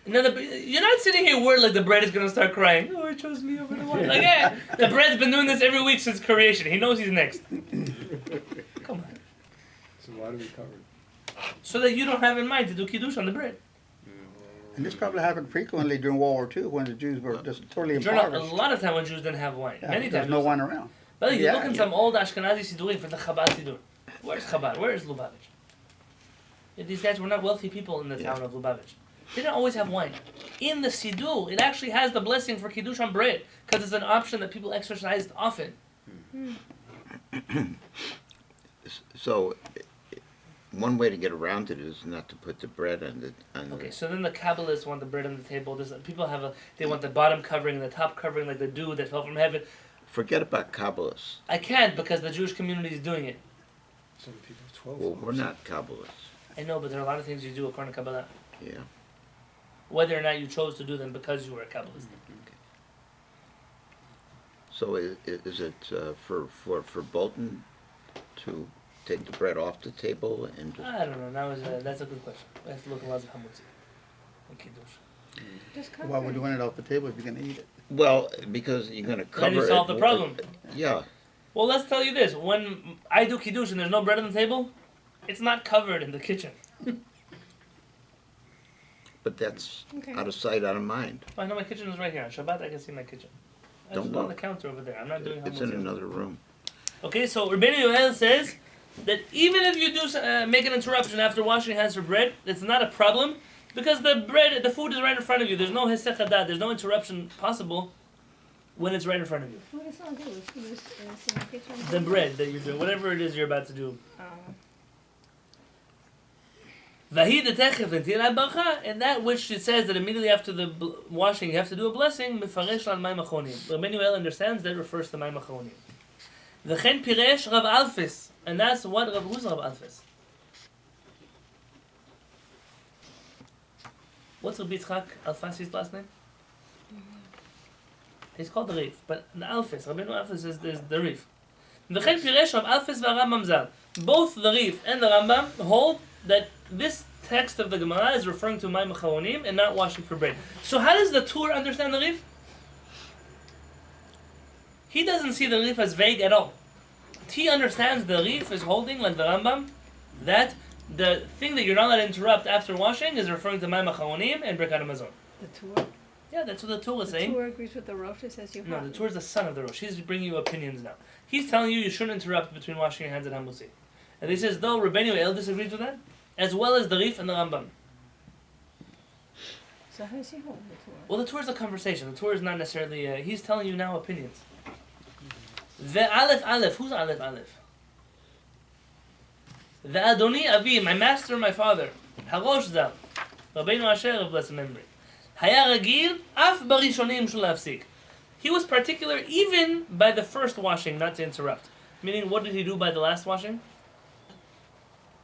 Now you're not sitting here worried like the bread is gonna start crying. Oh, he chose me over the wine. Like, yeah, the bread's been doing this every week since creation. He knows he's next. Come on. So why do we cover it? So that you don't have in mind to do kiddush on the bread. And this probably happened frequently during World War II when the Jews were just totally During a impoverished. lot of time when Jews didn't have wine. Yeah, Many there's times. no wine around. But you Yeah, look in yeah. some old Ashkenazi Sidurim for the Chabad Sidur. Where's Chabad? Where is Lubavitch? Yeah, these guys were not wealthy people in the town of Lubavitch. They didn't always have wine. In the Sidur, it actually has the blessing for Kiddush on bread, because it's an option that people exercised often. So one way to get around it is not to put the bread on the. Okay, so then the Kabbalists want the bread on the table. People they want the bottom covering and the top covering like the dew that fell from heaven. Forget about Kabbalists. I can't because the Jewish community is doing it. Some people have 12. Well, we're not Kabbalists. I know, but there are a lot of things you do according to Kabbalah. Yeah. Whether or not you chose to do them because you were a Kabbalist. So is it for Bolton to take the bread off the table and just, I don't know. That's a good question. We have to look at lots of hamutzi and kiddush. Just cover While we're it. doing it off the table, if you're going to eat it. well, because you're going to cover Then you it. solve the problem. Yeah. Well, let's tell you this: when I do kiddush and there's no bread on the table, it's not covered in the kitchen. But that's Okay. out of sight, out of mind. I know my kitchen is right here. On Shabbat, I can see my kitchen. Don't It's on look. the counter over there. I'm not doing It's in hamutzi. another room. Okay, so Rabbi Yoel says that even if you do make an interruption after washing your hands for bread, it's not a problem because the food is right in front of you. There's no hesech hadat. There's no interruption possible when it's right in front of you. Food is not good. Food is in the kitchen. The bread that you're doing, whatever it is you're about to do. Vahi detechef v'ntilat barcha, and that which it says that immediately after the washing you have to do a blessing. Mefaresh al mayim achonim. Rabbi Yoel understands that refers to mayim achonim. V'chen piresh Rav Alfis, and that's what who's Rav Alfis? What's Rabbi Yitzchak Alfasi's last name? He's called the Rif, but the Alfis, Rabbi Alfis is the Rif. V'chen piresh Rav Alfis v'Rambam Zal. Both the Rif and the Rambam hold that this text of the Gemara is referring to Mayim Acharonim and not washing for bread. So how does the Tur understand the Rif? He doesn't see the Rif as vague at all. He understands the Rif is holding, like the Rambam, that the thing that you're not allowed to interrupt after washing is referring to Mayim Acharonim and Birkat HaMazon. The tour. Yeah, that's what the Tur is The saying. tour agrees with the Rosh. It says you No, have. the Tur is the son of the Rosh. He's bringing you opinions now. He's telling you shouldn't interrupt between washing your hands and Hamusi. And he says, though Rabbeinu El disagrees with that, as well as the Rif and the Rambam. So how does he hold the tour? Well, the Torah is a conversation. The Torah is not necessarily. He's telling you now opinions. The Aleph. Who's Aleph? The Adoni Avi, my master, my father. Harosh Zal. Rabbeinu Asher of blessed memory. Haya Ragil, Af Barishonim Shul Hafsik. He was particular even by the first washing not to interrupt. Meaning, what did he do by the last washing?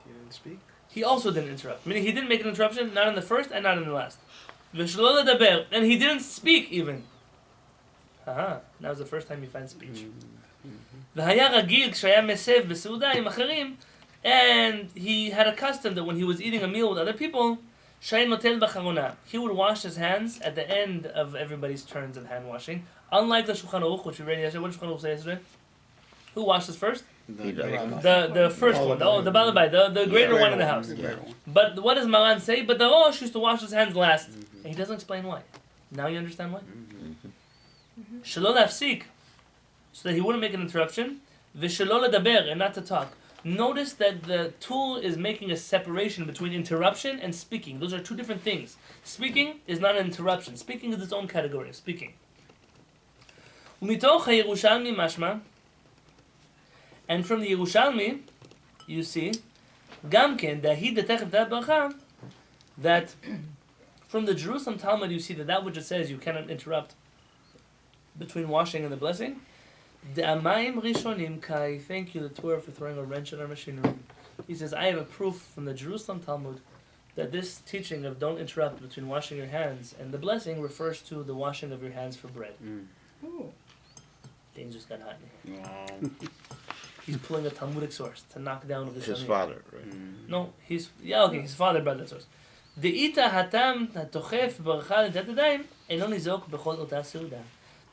You didn't speak? He also didn't interrupt. Meaning, he didn't make an interruption, not in the first and not in the last. V'shlo ledaber, and he didn't speak even. Aha, that was the first time you find speech. והיה רגיל כשהיה מסב בסעודה עם אחרים, and he had a custom that when he was eating a meal with other people, שהיה נוטל באחרונה. He would wash his hands at the end of everybody's turns of hand washing. Unlike the Shulchan Aruch, which we read yesterday. What did Shulchan Aruch say yesterday? Who washes first? He does. The first one, the Balabai, the greater one in the house. Yeah. But what does Maran say? But the Rosh used to wash his hands last. And he doesn't explain why. Now you understand why? Shalol hafsik, so that he wouldn't make an interruption. V'shalol ledaber, and not to talk. Notice that the tool is making a separation between interruption and speaking. Those are two different things. Speaking is not an interruption. Speaking is its own category of speaking. Umitoch HaYerushalmi mashma, and from the Yerushalmi, you see, Gamken, that from the Jerusalem Talmud you see that which it says you cannot interrupt between washing and the blessing. The Amayim Rishonim Kai, thank you, the Torah, for throwing a wrench in our machinery. He says, I have a proof from the Jerusalem Talmud that this teaching of don't interrupt between washing your hands and the blessing refers to the washing of your hands for bread. Ooh. Things just got hot in here. He's pulling a Talmudic source to knock down the His father, right? No, his father brought that source. De'ita hatam hatochef baracha l'netilat yadayim eno nizok b'chol ota seuda.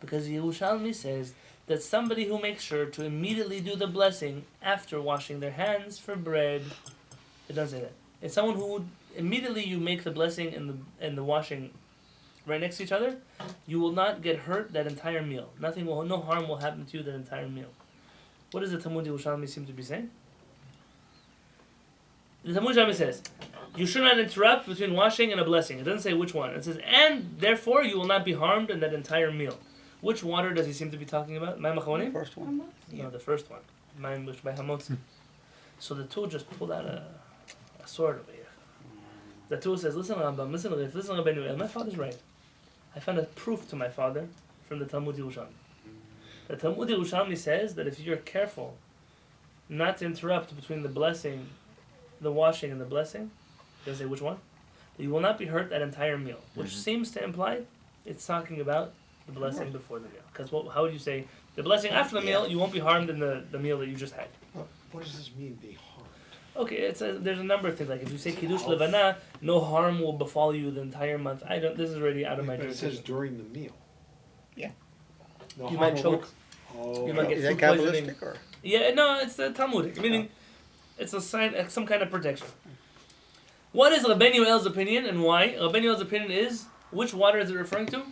Because Yerushalmi says that somebody who makes sure to immediately do the blessing after washing their hands for bread, it doesn't say that. It's someone who would, immediately you make the blessing and the washing right next to each other, you will not get hurt that entire meal. No harm will happen to you that entire meal. What does the Talmud Yerushalmi seem to be saying? The Talmud Yerushalmi says, you should not interrupt between washing and a blessing. It doesn't say which one. It says, and therefore you will not be harmed in that entire meal. Which water does he seem to be talking about? Mayim Acharonim? First one. No, the first one. Mayim by Hamotzi. So the Tur just pulled out a sword over here. The Tur says, listen Rambam, listen Rabbi Yonatan, my father's right. I found a proof to my father from the Talmud Yerushalmi. The Talmud Yerushalmi says that if you're careful not to interrupt between the blessing, the washing and the blessing, it doesn't say which one, you will not be hurt that entire meal. Which seems to imply it's talking about the blessing before the meal. Because how would you say, the blessing after the meal, you won't be harmed in the meal that you just had. What does this mean, be harmed? Okay, there's a number of things. Like if you say Kiddush Levana, no harm will befall you the entire month. This is already out of my But it jurisdiction. says during the meal. Yeah. No You harm might will choke. Oh. You might get Is that food poisoning. Kabbalistic or? Yeah, no, it's Talmudic. Meaning, it's a sign, some kind of protection. What is Rabbi Yoel's opinion and why? Rabbi Yoel's opinion is, which water is it referring to?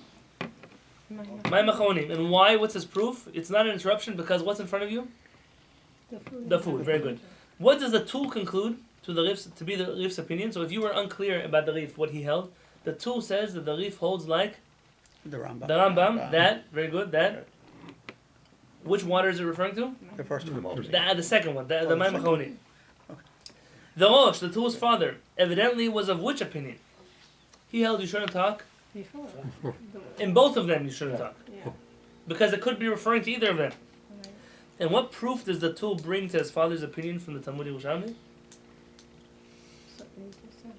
Mayim Acharonim. And why? What's his proof? It's not an interruption because what's in front of you? The food. Very good. What does the tool conclude to be the Rif's opinion? So if you were unclear about the Rif, what he held, the tool says that the Rif holds like The Rambam. the Rambam. That very good. That. Which water is it referring to? The first one. The second one, the Mayim Acharonim. The Rosh, the tool's father, evidently was of which opinion? He held you shouldn't talk. Before. In both of them, you shouldn't talk. Yeah. Because it could be referring to either of them. Right. And what proof does the tool bring to his father's opinion from the Talmud Yerushalmi? Something you just said.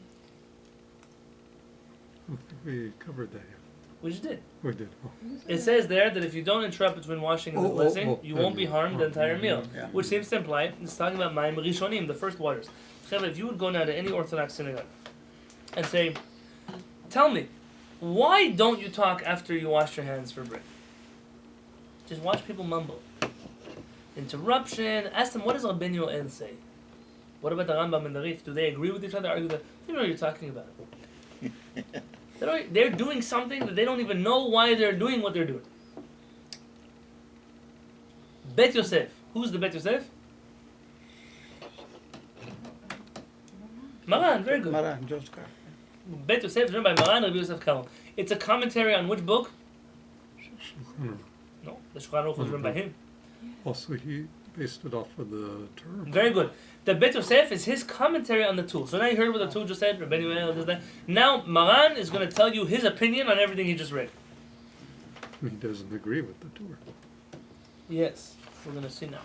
We covered that. We just did. We did. Oh. It says there that if you don't interrupt between washing and the blessing, you won't be harmed the entire meal. Yeah. Which seems to imply, it's talking about Mayim Rishonim, the first waters. If you would go now to any Orthodox synagogue and say, tell me, why don't you talk after you wash your hands for bread? Just watch people mumble. Interruption. Ask them, what does Rabbi Yoel say? What about the Rambam and the Rif? Do they agree with each other? Argue that they don't know what you're talking about. They're doing something that they don't even know why they're doing what they're doing. Bet Yosef. Who's the Bet Yosef? Maran, very good. Maran, Joseph. Bet Yosef is written by Maran Rabbi Yosef Karo. It's a commentary on which book? No, the Shulchan Aruch was written by him. Also, he based it off of the term. Very good. The Bet Yosef is his commentary on the tool. So now you heard what the tool just said, Rabbi Yoel, this, that. Now Maran is going to tell you his opinion on everything he just read. He doesn't agree with the tour. Yes, we're going to see now.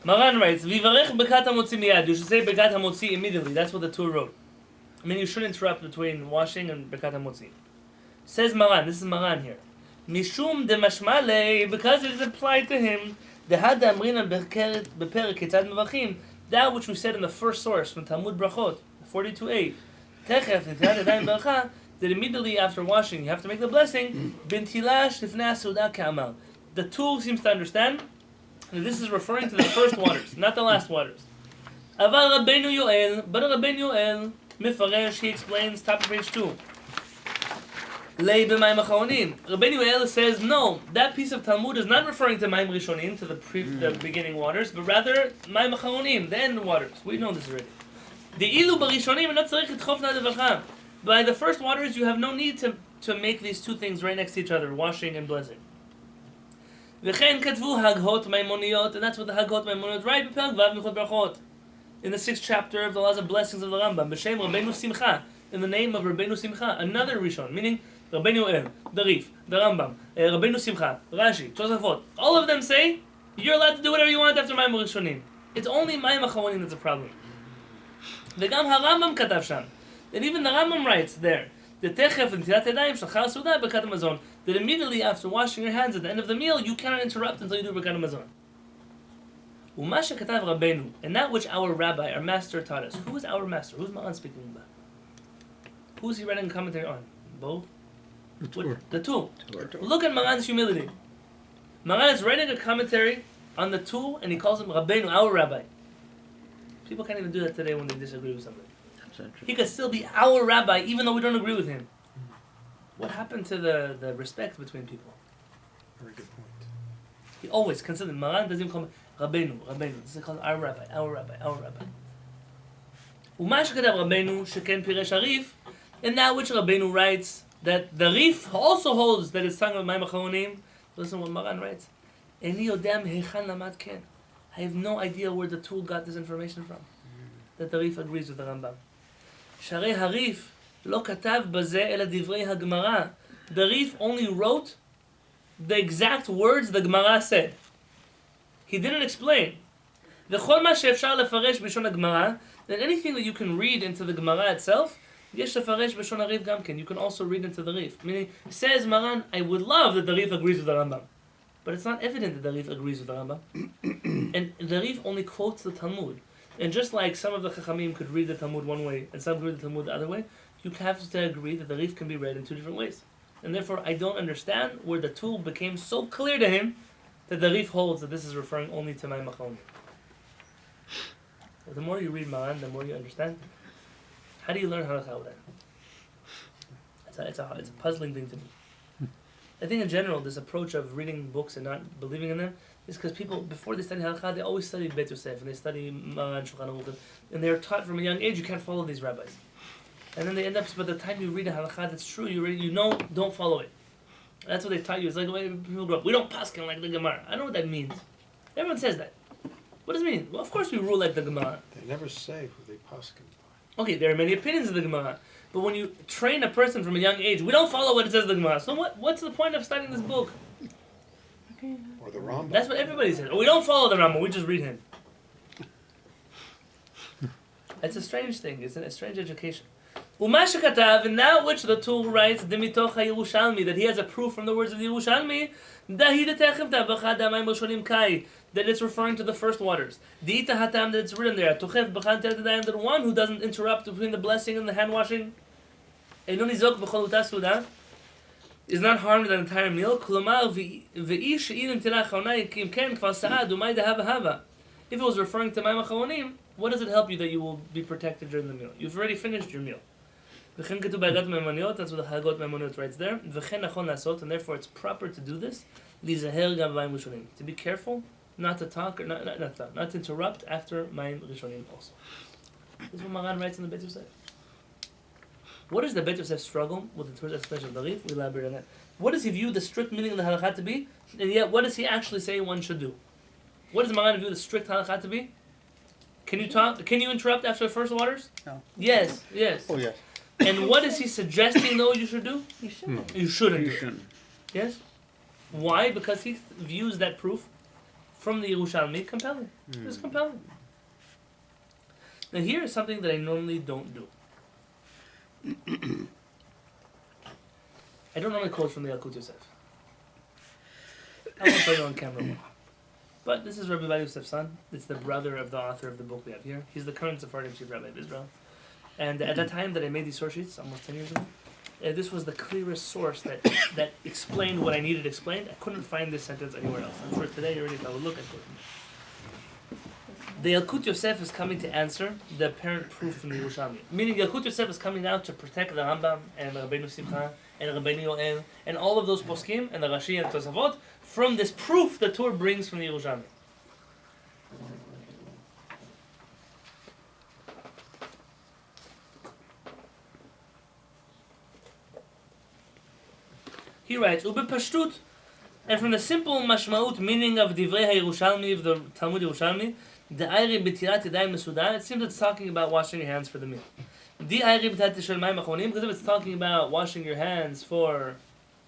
Maran writes, Vivarech bekat hamotzi miyad. You should say bekat hamotzi immediately. That's what the Tur wrote. I mean, you shouldn't interrupt between washing and bekat hamotzi. Says Maran, this is Maran here. Mishum de mashmale, because it is applied to him, dehad amrinan beperek ketzad mevachim, that which we said in the first source from Talmud Brachot, 42a, techef nitilat yadayim beracha, that immediately after washing you have to make the blessing, bintilash lifnei hasuda ka'amal. The Tur seems to understand that this is referring to the first waters, not the last waters. Aval Rabbeinu Yoel, but Rabbeinu Yoel, Mifaresh, he explains, top of page 2. Lei b'mayim acharonim. Rabbeinu Yoel says, no, that piece of Talmud is not referring to mayim rishonim, to the beginning waters, but rather mayim acharonim, the end waters. We know this already. De'ilu b'rishonim, not tzarich litchof na'devacha. By the first waters, you have no need to make these two things right next to each other, washing and blessing. V'chein katvu haghot maimoniyot, and that's what the haghot maimoniyot write, b'perek vav michot brachot. In the 6th chapter of the laws of blessings of the Rambam, b'shem Rabbeinu Simcha, in the name of Rabbeinu Simcha, another Rishon, meaning Rabbeinu El, the Rif, the Rambam, Rabbeinu Simcha, Rashi, Tosafot, all of them say, you're allowed to do whatever you want after Mayim Rishonim. It's only Mayim Acharonim that's a problem. V'gam HaRambam katav sham, and even the Rambam writes there, the techef and tilat yadayim shachar suda bekat hamazon, that immediately after washing your hands at the end of the meal, you cannot interrupt until you do bekat hamazon. U'ma shekatav Rabbeinu, and that which our rabbi, our master, taught us. Who is our master? Who's Maran speaking about? Who is he writing a commentary on? Both? The two. Look at Maran's humility. Maran is writing a commentary on the two, and he calls him Rabbeinu, our rabbi. People can't even do that today when they disagree with somebody. He could still be our rabbi, even though we don't agree with him. What happened to the respect between people? Very good point. He always considered, Maran doesn't even call him Rabbeinu. This is called our rabbi. U'ma shekatav Rabbeinu sheken piresh harif, and that which Rabbeinu writes, that the Rif also holds that it's tongue of Mayim Acharonim. Listen what Maran writes. Eni yodea mehechan lamad ken. I have no idea where the Tur got this information from. That the Rif agrees with the Rambam. Sharei Harif lo katav bazeh ela divrei haGemara. The Rif only wrote the exact words the Gemara said. He didn't explain. V'chol ma she'efshar lefaresh b'shon haGemara, then anything that you can read into the Gemara itself, yesh lefaresh b'shon harif gamken. You can also read into the Rif. Meaning, says Maran, I would love that the Rif agrees with the Rambam, but it's not evident that the Rif agrees with the Rambam. And the Rif only quotes the Talmud. And just like some of the Chachamim could read the Talmud one way and some could read the Talmud the other way, you have to agree that the Rif can be read in two different ways. And therefore, I don't understand where the Tur became so clear to him that the Rif holds that this is referring only to Mayim Acharonim. The more you read Maran, the more you understand. How do you learn halakha with that? It's a puzzling thing to me. I think in general, this approach of reading books and not believing in them is because people, before they study halakha, they always study Bet Yosef and they study Maran, Shulchan Aruch, and they're taught from a young age you can't follow these rabbis. And then they end up, by the time you read a halakha that's true, you know, don't follow it. That's what they taught you. It's like the way people grow up. We don't paskin like the Gemara. I don't know what that means. Everyone says that. What does it mean? Well, of course we rule like the Gemara. They never say who they paskin by. Okay, there are many opinions of the Gemara. But when you train a person from a young age, we don't follow what it says in the Gemara. So what's the point of studying this book? Or the Rambam. That's what everybody says. We don't follow the Rambam, we just read him. It's a strange thing. It's a strange education. Umasha katav, and that which the Tur writes, Demitoch HaYerushalmi, that he has a proof from the words of the Yerushalmi, that it's referring to the first waters. That it's written there, that one who doesn't interrupt between the blessing and the hand washing is not harmed with an entire meal. If it was referring to Mayim Acharonim, what does it help you that you will be protected during the meal? You've already finished your meal. That's what the Hagot Maimonot writes there. And therefore it's proper to do this. To be careful, not to talk, or not to interrupt after Mayim Rishonim also. This is what Maran writes in the Bet Yosef. What is the Bet Yosef struggle with the Torah's explanation of the Rif? We elaborate on that. What does he view the strict meaning of the halakha to be? And yet, what does he actually say one should do? What does Maran view the strict halakha to be? Can you talk? Can you interrupt after the first waters? No. Yes. Oh, yes. And what is he suggesting though you should do? You shouldn't. You shouldn't do it. Yes? Why? Because he views that proof from the Yerushalmi, compelling. It's compelling. Now here is something that I normally don't do. I don't normally quote from the Yalkut Yosef. I won't put it on camera more. But this is Rabbi Yosef's son. It's the brother of the author of the book we have here. He's the current Sephardic chief rabbi of Israel. And at that time that I made these source sheets, almost 10 years ago, this was the clearest source that explained what I needed explained. I couldn't find this sentence anywhere else. I'm sure today already if I would look, I couldn't. The Yalkut Yosef is coming to answer the apparent proof from the Yerushalmi. Meaning Yalkut Yosef is coming out to protect the Rambam and Rabbeinu Simcha and Rabbeinu Yoel and all of those poskim and the Rashi and Tosafot from this proof the Torah brings from the Yerushalmi. He writes, Ube Pashtut, and from the simple mashmaut meaning of Divrei HaYerushalmi, of the Talmud Yerushalmi, the Ayri B'tirat Yadayim Mesudan, it seems it's talking about washing your hands for the meal. The Ayri B'tirat Shel Mayim Acharonim, because if it's talking about washing your hands for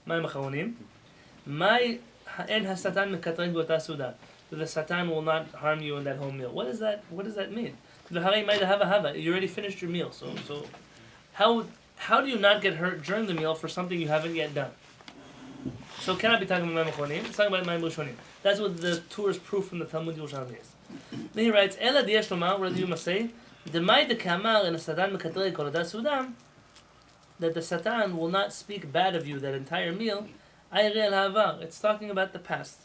Mayim Acharonim, May Ha'en HaSatan Mekatreg B'ota Suda, the Satan will not harm you in that whole meal. What does that mean? You already finished your meal, so how do you not get hurt during the meal for something you haven't yet done? So it cannot be talking about Mayim Acharonim, it's talking about Mayim Rishonim. That's what the Torah's proof from the Talmud Yerushalmi is. Then he writes, Ela diyesh lomar, what you must say, Demai de kamar in a Satan mekatreg kol hadat sudam, that the Satan will not speak bad of you that entire meal, ayre el ha'avar, it's talking about the past.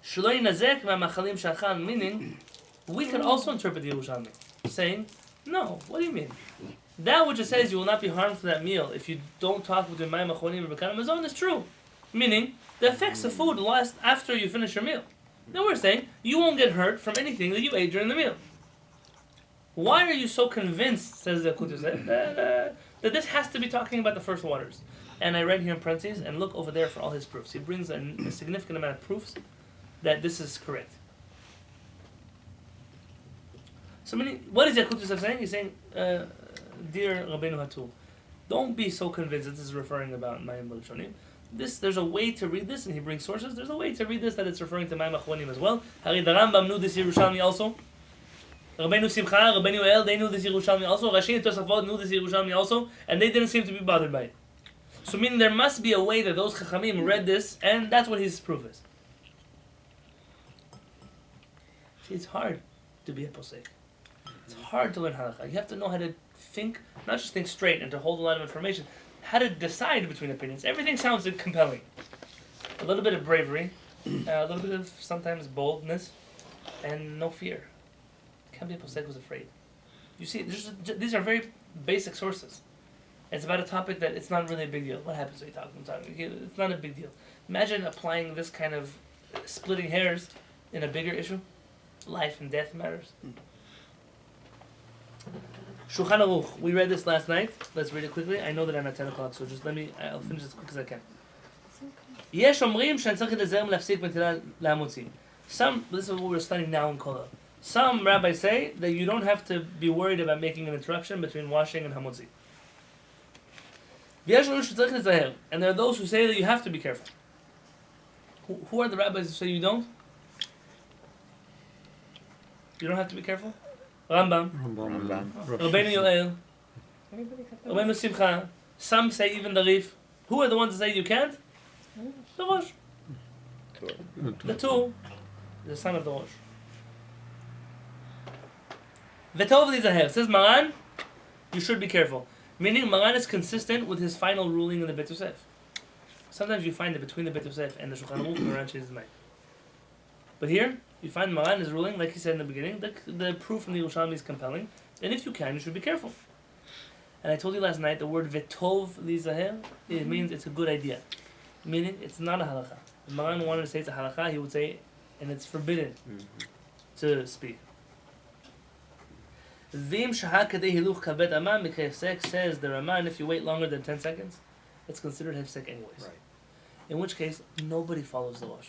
Shelo yinazek ma'machalim shachal, meaning, we can also interpret the Yerushalmi, saying, no, what do you mean? That which it says you will not be harmed from that meal if you don't talk between Mayim Acharonim and Bekan Hamazon is true. Meaning, the effects of food last after you finish your meal. Then we're saying, you won't get hurt from anything that you ate during the meal. Why are you so convinced, says the Yalkut Yosef, that this has to be talking about the first waters? And I read here in parentheses, and look over there for all his proofs. He brings a significant amount of proofs that this is correct. So what is Yalkut Yosef saying? He's saying, dear Rabbeinu Hatul, don't be so convinced that this is referring about Mayim Rishonim. There's a way to read this, and he brings sources. There's a way to read this that it's referring to Mayim Acharonim as well. Hari the Rambam knew this Yerushalmi also. Rabbeinu Simcha, Rabbeinu El, they knew this Yerushalmi also. Rashi and Tosafot knew this Yerushalmi also, and they didn't seem to be bothered by it. So meaning there must be a way that those Chachamim read this, and that's what his proof is. See, it's hard to be a posek. It's hard to learn halakha. You have to know how to think, not just think straight and to hold a lot of information, how to decide between opinions. Everything sounds compelling. A little bit of bravery, a little bit of sometimes boldness, and no fear. Can't be a posek who's afraid. You see, these are very basic sources. It's about a topic that it's not really a big deal. What happens when you talk? It's not a big deal. Imagine applying this kind of splitting hairs in a bigger issue. Life and death matters. Shulchan Aruch. We read this last night. Let's read it quickly. I know that I'm at 10 o'clock, so just I'll finish as quick as I can. יש אומרים שאני צריך לזרם להפסיק בנטילה להמוציא. This is what we're studying now in Kollel. Some rabbis say that you don't have to be worried about making an interruption between washing and hamotzi. ויש אומרים שצריך לזהר. And there are those who say that you have to be careful. Who are the rabbis who say you don't? You don't have to be careful? Rambam. Rabbeinu Yoel. Rabbeinu Simcha. Some say even the Rif. Who are the ones that say you can't? The Rosh. The two. The son of the Rosh. V'tov lizaher. Says Maran, you should be careful. Meaning Maran is consistent with his final ruling in the Bet Yosef. Sometimes you find that between the Bet Yosef and the Shulchan Aruch, Maran changes his mind. But here, you find Maran is ruling, like he said in the beginning, the proof from the Yerushalmi is compelling, and if you can, you should be careful. And I told you last night, the word V'tov lizaher, it means it's a good idea. Meaning, it's not a halakha. If Maran wanted to say it's a halakha, he would say, and it's forbidden to speak. Vim shahak kadei hiluch kabet amam mikehefsek, says the Raman, if you wait longer than 10 seconds, it's considered hefsek anyways. Right. In which case, nobody follows the Rosh.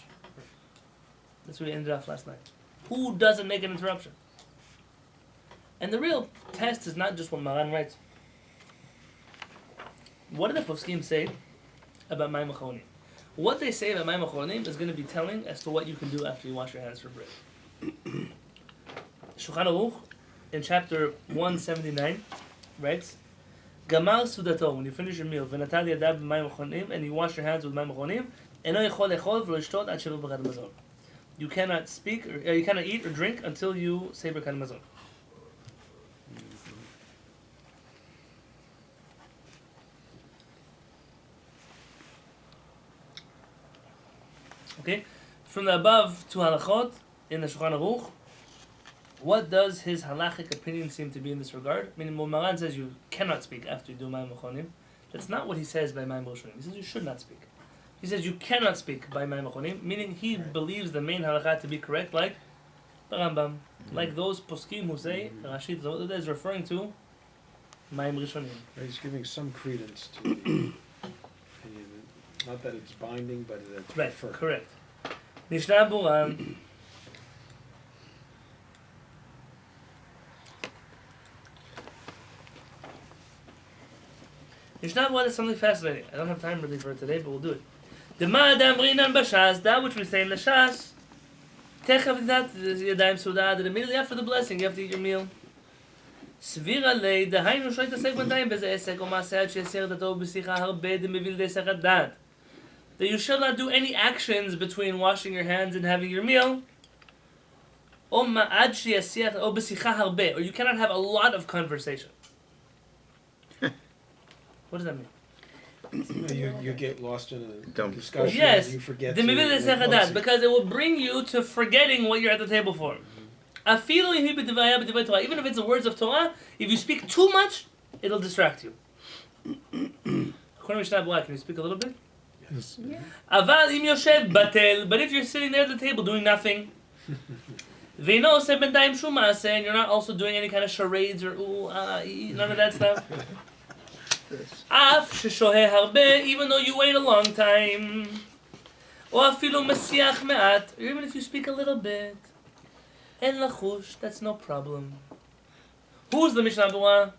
That's where we ended off last night. Who doesn't make an interruption? And the real test is not just what Maran writes. What do the poskim say about Mayim Acharonim? What they say about Mayim Achronim is going to be telling as to what you can do after you wash your hands for bread. Shulchan Aruch, in chapter 179, writes, Gamar Sudato, when you finish your meal, V'natal yadav b'mayim achronim, and you wash your hands with mayim achronim, eno yechol lechol v'lo yishtot ad sheva b'chad mazon. You cannot speak, or you cannot eat or drink until you say b'chad mazon. Okay, from the above two halachot in the Shulchan Aruch, what does his halachic opinion seem to be in this regard? Meaning, when Maran says you cannot speak after you do Mayim Achonim, that's not what he says by Mayim Rishonim. He says you should not speak. He says you cannot speak by Mayim Achonim, meaning he believes the main halakha to be correct, like the Rambam, like those poskim who say Rashid Zoda is referring to Mayim Rishonim. He's giving some credence to the opinion. Not that it's binding, but that it's Right, preferred. correct. Mishnah Bura. Mishnah Bura is something fascinating. I don't have time really for it today, but we'll do it. The Ma'adam Rinan Bashas, that which we say in the Shas, Techav Yadayim Sudad, that immediately after the blessing you have to eat your meal. Svira lei, dahainu shoy tasek b'dayim b'ze esek o ma'aseh ad she'eser dato b'sicha harbe demivil desech hadat. That you shall not do any actions between washing your hands and having your meal. Or you cannot have a lot of conversation. What does that mean? You get lost in a Don't- discussion Yes, and you forget the to mivil make desech hadat, policy. because it will bring you to forgetting what you're at the table for. Even if it's the words of Torah, if you speak too much, it'll distract you. According to Mishnah Bura, can you speak a little bit? Yes. Yeah. Aval im yoshev batel, but if you're sitting there at the table doing nothing, ve'ino oseh b'intayim shum ma'aseh, and you're not also doing any kind of charades or none of that stuff. Af sheshoheh harbe, even though you wait a long time, or afilu mesiach me'at, or even if you speak a little bit, en lachush, that's no problem. Who's the Mishnah Bura?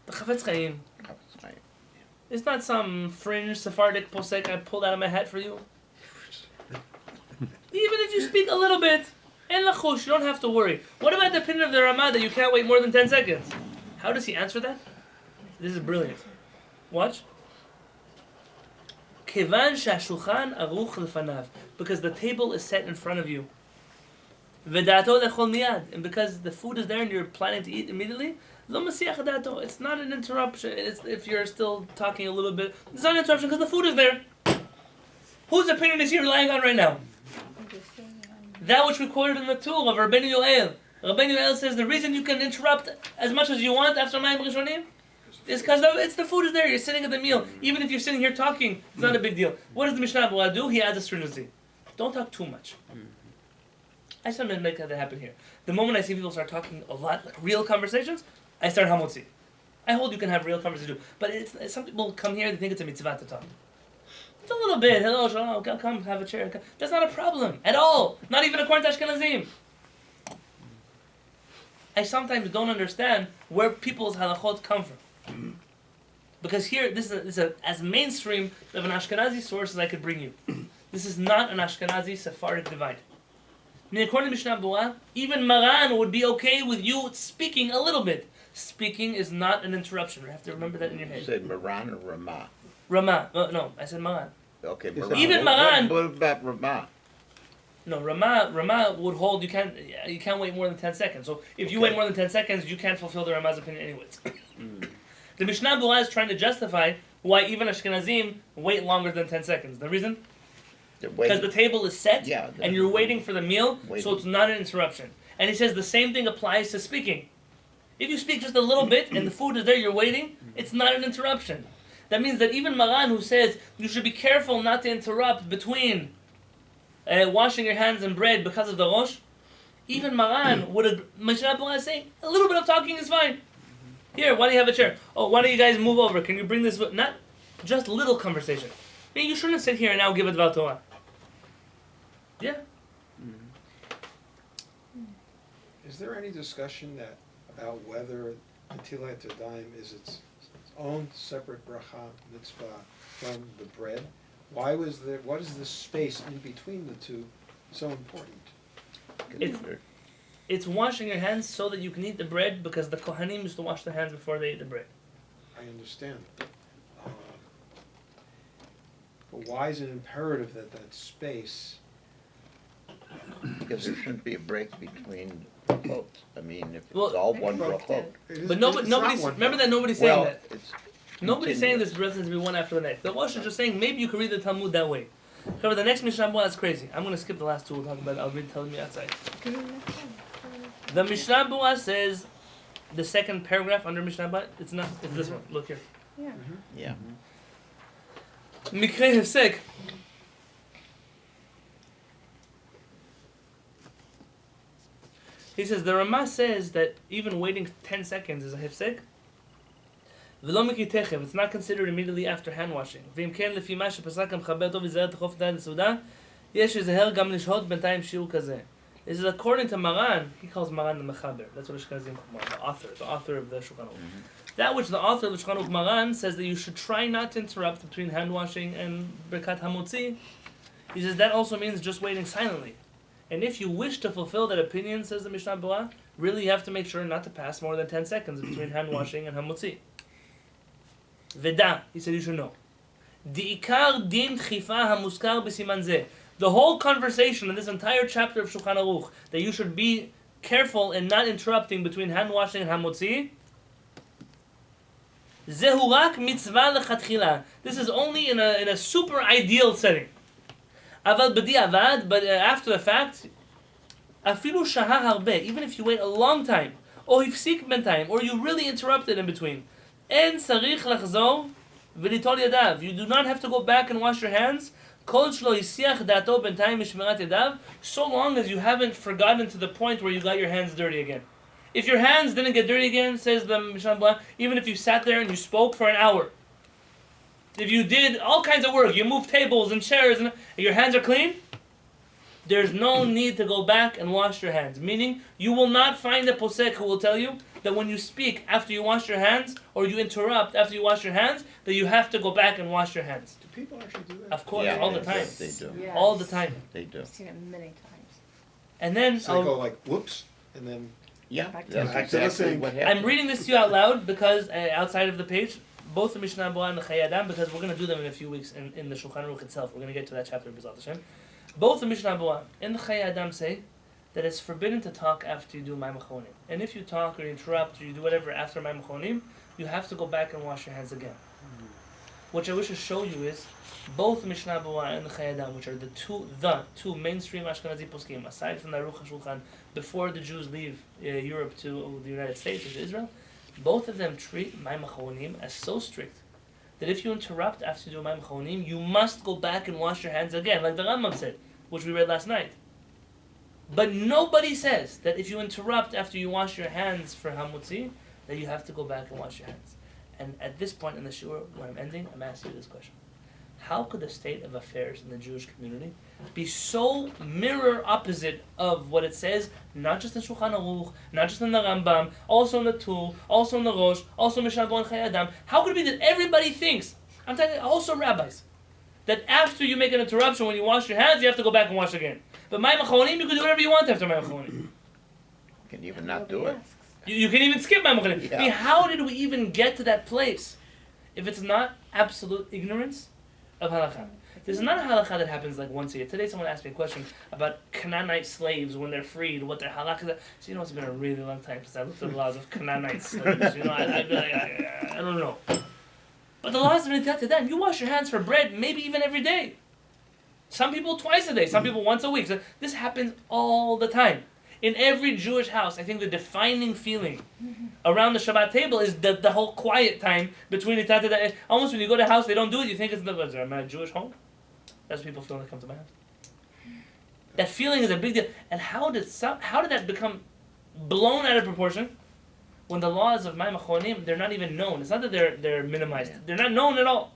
The Chafetz Chaim. It's not some fringe Sephardic posek I pulled out of my hat for you. Even if you speak a little bit, en lachush, you don't have to worry. What about the opinion of the Ramah that you can't wait more than 10 seconds? How does he answer that? This is brilliant. Watch. Kevan shashulchan aruch lefanav, because the table is set in front of you. V'dato lechol miyad, and because the food is there and you're planning to eat immediately, lo masiach dato. It's not an interruption. It's if you're still talking a little bit. It's not an interruption because the food is there. Whose opinion is he relying on right now? That which we quoted in the tool of Rabbeinu Yoel. Rabbeinu Yoel says the reason you can interrupt as much as you want after Mayim Rishonim is because it's the food is there. You're sitting at the meal. Even if you're sitting here talking, it's not a big deal. What does the Mishnah Bura do? He adds a stringency. Don't talk too much. I sometimes make that happen here. The moment I see people start talking a lot, like real conversations, I start hamotzi. I hold you can have real conversations, but it's some people come here, they think it's a mitzvah to talk. It's a little bit, hello, shalom, come, have a chair. Come. That's not a problem at all. Not even according to Ashkenazim. I sometimes don't understand where people's halachot come from. Because here, this is as mainstream of an Ashkenazi source as I could bring you. This is not an Ashkenazi Sephardic divide. I mean, according to Mishnah Bura, even Maran would be okay with you speaking a little bit. Speaking is not an interruption. You have to remember that in your You head. said Maran or Ramah? Ramah. No, I said Maran. Okay, He said- Maran. Even Maran- What about Ramah? No, Ramah would hold you can't wait more than 10 seconds. So if you Okay. wait more than 10 seconds, you can't fulfill the Ramah's opinion anyways. The Mishnah Bura is trying to justify why even Ashkenazim wait longer than 10 seconds. The reason? Because the table is set Yeah, and you're waiting for the meal, so Waiting. it's not an interruption. And he says the same thing applies to speaking. If you speak just a little bit and the food is there, you're waiting, it's not an interruption. That means that even Maran, who says you should be careful not to interrupt between washing your hands and bread because of the rosh, even Maran would, Mishnah Bura is saying, a little bit of talking is fine. Here, why don't you have a chair? Oh, why don't you guys move over? Can you bring this? Not just little conversation. I mean, you shouldn't sit here and now give it about Torah. Yeah. Is there any discussion about whether Netilat Yadayim is its own separate bracha mitzvah from the bread, What is the space in between the two so important? It's washing your hands so that you can eat the bread, because the Kohanim used to wash their hands before they ate the bread. I understand. But why is it imperative that space? Because there shouldn't be a break between brachot. I mean, if it's Well, all one Well, brachot. But nobody's remember that nobody's saying Well, that. it's Nobody's saying this continuous. breath has to be one after the next. The Rosh is just saying maybe you could read the Talmud that way. However, the next Mishnah Berurah is crazy. I'm going to skip the last two. We'll talk about it. I'll read telling me outside. Give me the next one. The Mishnah Berurah says, the second paragraph under Mishnah Berurah, it's not. It's this one. Look here. Yeah. Yeah. Mikre hefsek. He says the Ramah says that even waiting 10 seconds is a hefsek. V'lo mikri techev. It's not considered immediately after hand washing. V'im ken lefi ma shepasak hamchaber tov v'zeret tchof dad l'seuda, yesh yizaher gam lishhot b'intayim shiur kazeh. This is according to Maran. He calls Maran the Mechaber. That's what Ashkenazim call Maran, the author of the Shulchan Aruch. That which the author of the Shulchan Aruch Maran says that you should try not to interrupt between hand washing and Birkat Hamotzi. He says that also means just waiting silently. And if you wish to fulfill that opinion, says the Mishnah Berurah, really you have to make sure not to pass more than 10 seconds between hand washing and Hamotzi. Veda, he said you should know. Di'ikar din tchifa hamuskar b'siman zeh. The whole conversation in this entire chapter of Shulchan Aruch, that you should be careful in not interrupting between hand washing and hamotzi. Zehu rak mitzvah lechatchila. This is only in a super ideal setting. Aval b'di'avad, but after the fact, afilu shahar harbe, even if you wait a long time, or hifsik b'ntayim, or you really interrupted in between, en sarich lachzor v'litol yadav. You do not have to go back and wash your hands. So long as you haven't forgotten to the point where you got your hands dirty again. If your hands didn't get dirty again, says the Mishnah Berurah, even if you sat there and you spoke for an hour, if you did all kinds of work, you moved tables and chairs, and your hands are clean, there's no need to go back and wash your hands. Meaning, you will not find a posek who will tell you that when you speak after you wash your hands, or you interrupt after you wash your hands, that you have to go back and wash your hands. Do people actually do that? Of course, Yeah, all the time. They do. Yes. All the time. They do. I've seen it many times. And then So they go like, whoops, and then Yeah, Back to that's back to the exactly sink. what happens. I'm reading this to you out loud because outside of the page, both the Mishnah Berurah and the Chayei, because we're going to do them in a few weeks in the Shulchan Aruch itself. We're going to get to that chapter of B'ezrat Hashem. Both the Mishnah Berurah and the Chayei say that it's forbidden to talk after you do Mayim Achronim. And if you talk or you interrupt or you do whatever after Mayim Achronim, you have to go back and wash your hands again. What I wish to show you is both the Mishnah Berurah and the Chayei, which are the two mainstream Ashkenazi poskim, aside from the Aruch HaShulchan, before the Jews leave Europe to the United States or to Israel, both of them treat Mayim Achronim as so strict that if you interrupt after you do Mayim Achronim, you must go back and wash your hands again, like the Rambam said, which we read last night. But nobody says that if you interrupt after you wash your hands for Hamutzi, that you have to go back and wash your hands. And at this point in the shiur, where I'm ending, I'm asking you this question. How could the state of affairs in the Jewish community be so mirror opposite of what it says, not just in Shulchan Aruch, not just in the Rambam, also in the Tur, also in the Rosh, also in Mishnah Berurah and Chayei? How could it be that everybody thinks, I'm telling you, also rabbis, that after you make an interruption when you wash your hands, you have to go back and wash again? But Mayim Achronim, you can do whatever you want after Mayim Achronim. You can even not do it. You can even skip Mayim Achronim. Yeah. I mean, how did we even get to that place if it's not absolute ignorance of halakha? This is not a halakha that happens like once a year. Today someone asked me a question about Canaanite slaves when they're freed, what their halakha is. So you know, it's been a really long time since I looked at the laws of Canaanite slaves. You know, I don't know. But the laws of Netilat Yadayim, you wash your hands for bread maybe even every day. Some people twice a day, some people once a week. So this happens all the time. In every Jewish house, I think the defining feeling around the Shabbat table is the whole quiet time between Netilat Yadayim. Almost when you go to a house, they don't do it, you think it's am I a Jewish home? That's what people feel when they come to my house. That feeling is a big deal. And how did that become blown out of proportion when the laws of Mayim Achronim, they're not even known? It's not that they're minimized. They're not known at all.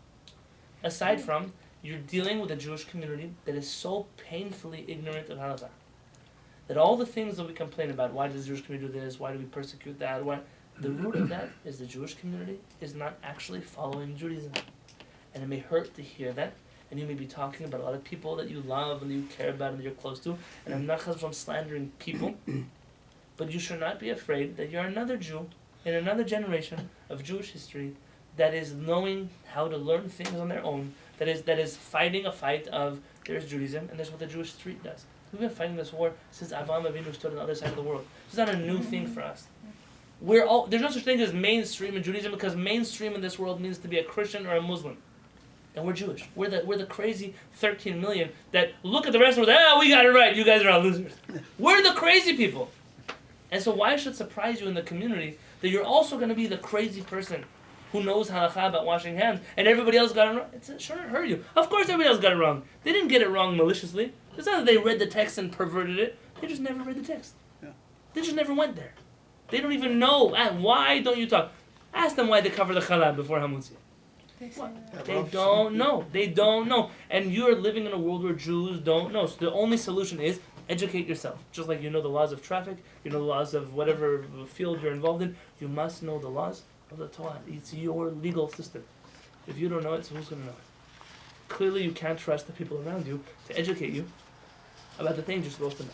Aside from, you're dealing with a Jewish community that is so painfully ignorant of halakha. That all the things that we complain about, why does the Jewish community do this, why do we persecute that, the root of that is the Jewish community is not actually following Judaism. And it may hurt to hear that, and you may be talking about a lot of people that you love and that you care about and that you're close to, and I'm not from slandering people, but you should not be afraid that you're another Jew in another generation of Jewish history that is knowing how to learn things on their own, that is fighting a fight of there's Judaism and there's what the Jewish street does. We've been fighting this war since Avraham Avinu stood on the other side of the world. It's not a new thing for us. There's no such thing as mainstream in Judaism, because mainstream in this world means to be a Christian or a Muslim. And we're Jewish. We're the crazy 13 million that look at the rest of the world, we got it right, you guys are all losers. We're the crazy people. And so why should it surprise you in the community that you're also going to be the crazy person who knows halakha about washing hands, and everybody else got it wrong? It shouldn't hurt you. Of course everybody else got it wrong. They didn't get it wrong maliciously. It's not that they read the text and perverted it. They just never read the text. Yeah. They just never went there. They don't even know. Why don't you talk? Ask them why they cover the challah before Hamutzi. They don't know. They don't know. And you're living in a world where Jews don't know. So the only solution is educate yourself. Just like you know the laws of traffic, you know the laws of whatever field you're involved in, you must know the laws of the Torah. It's your legal system. If you don't know it, so who's going to know it? Clearly you can't trust the people around you to educate you about the things you're supposed to know.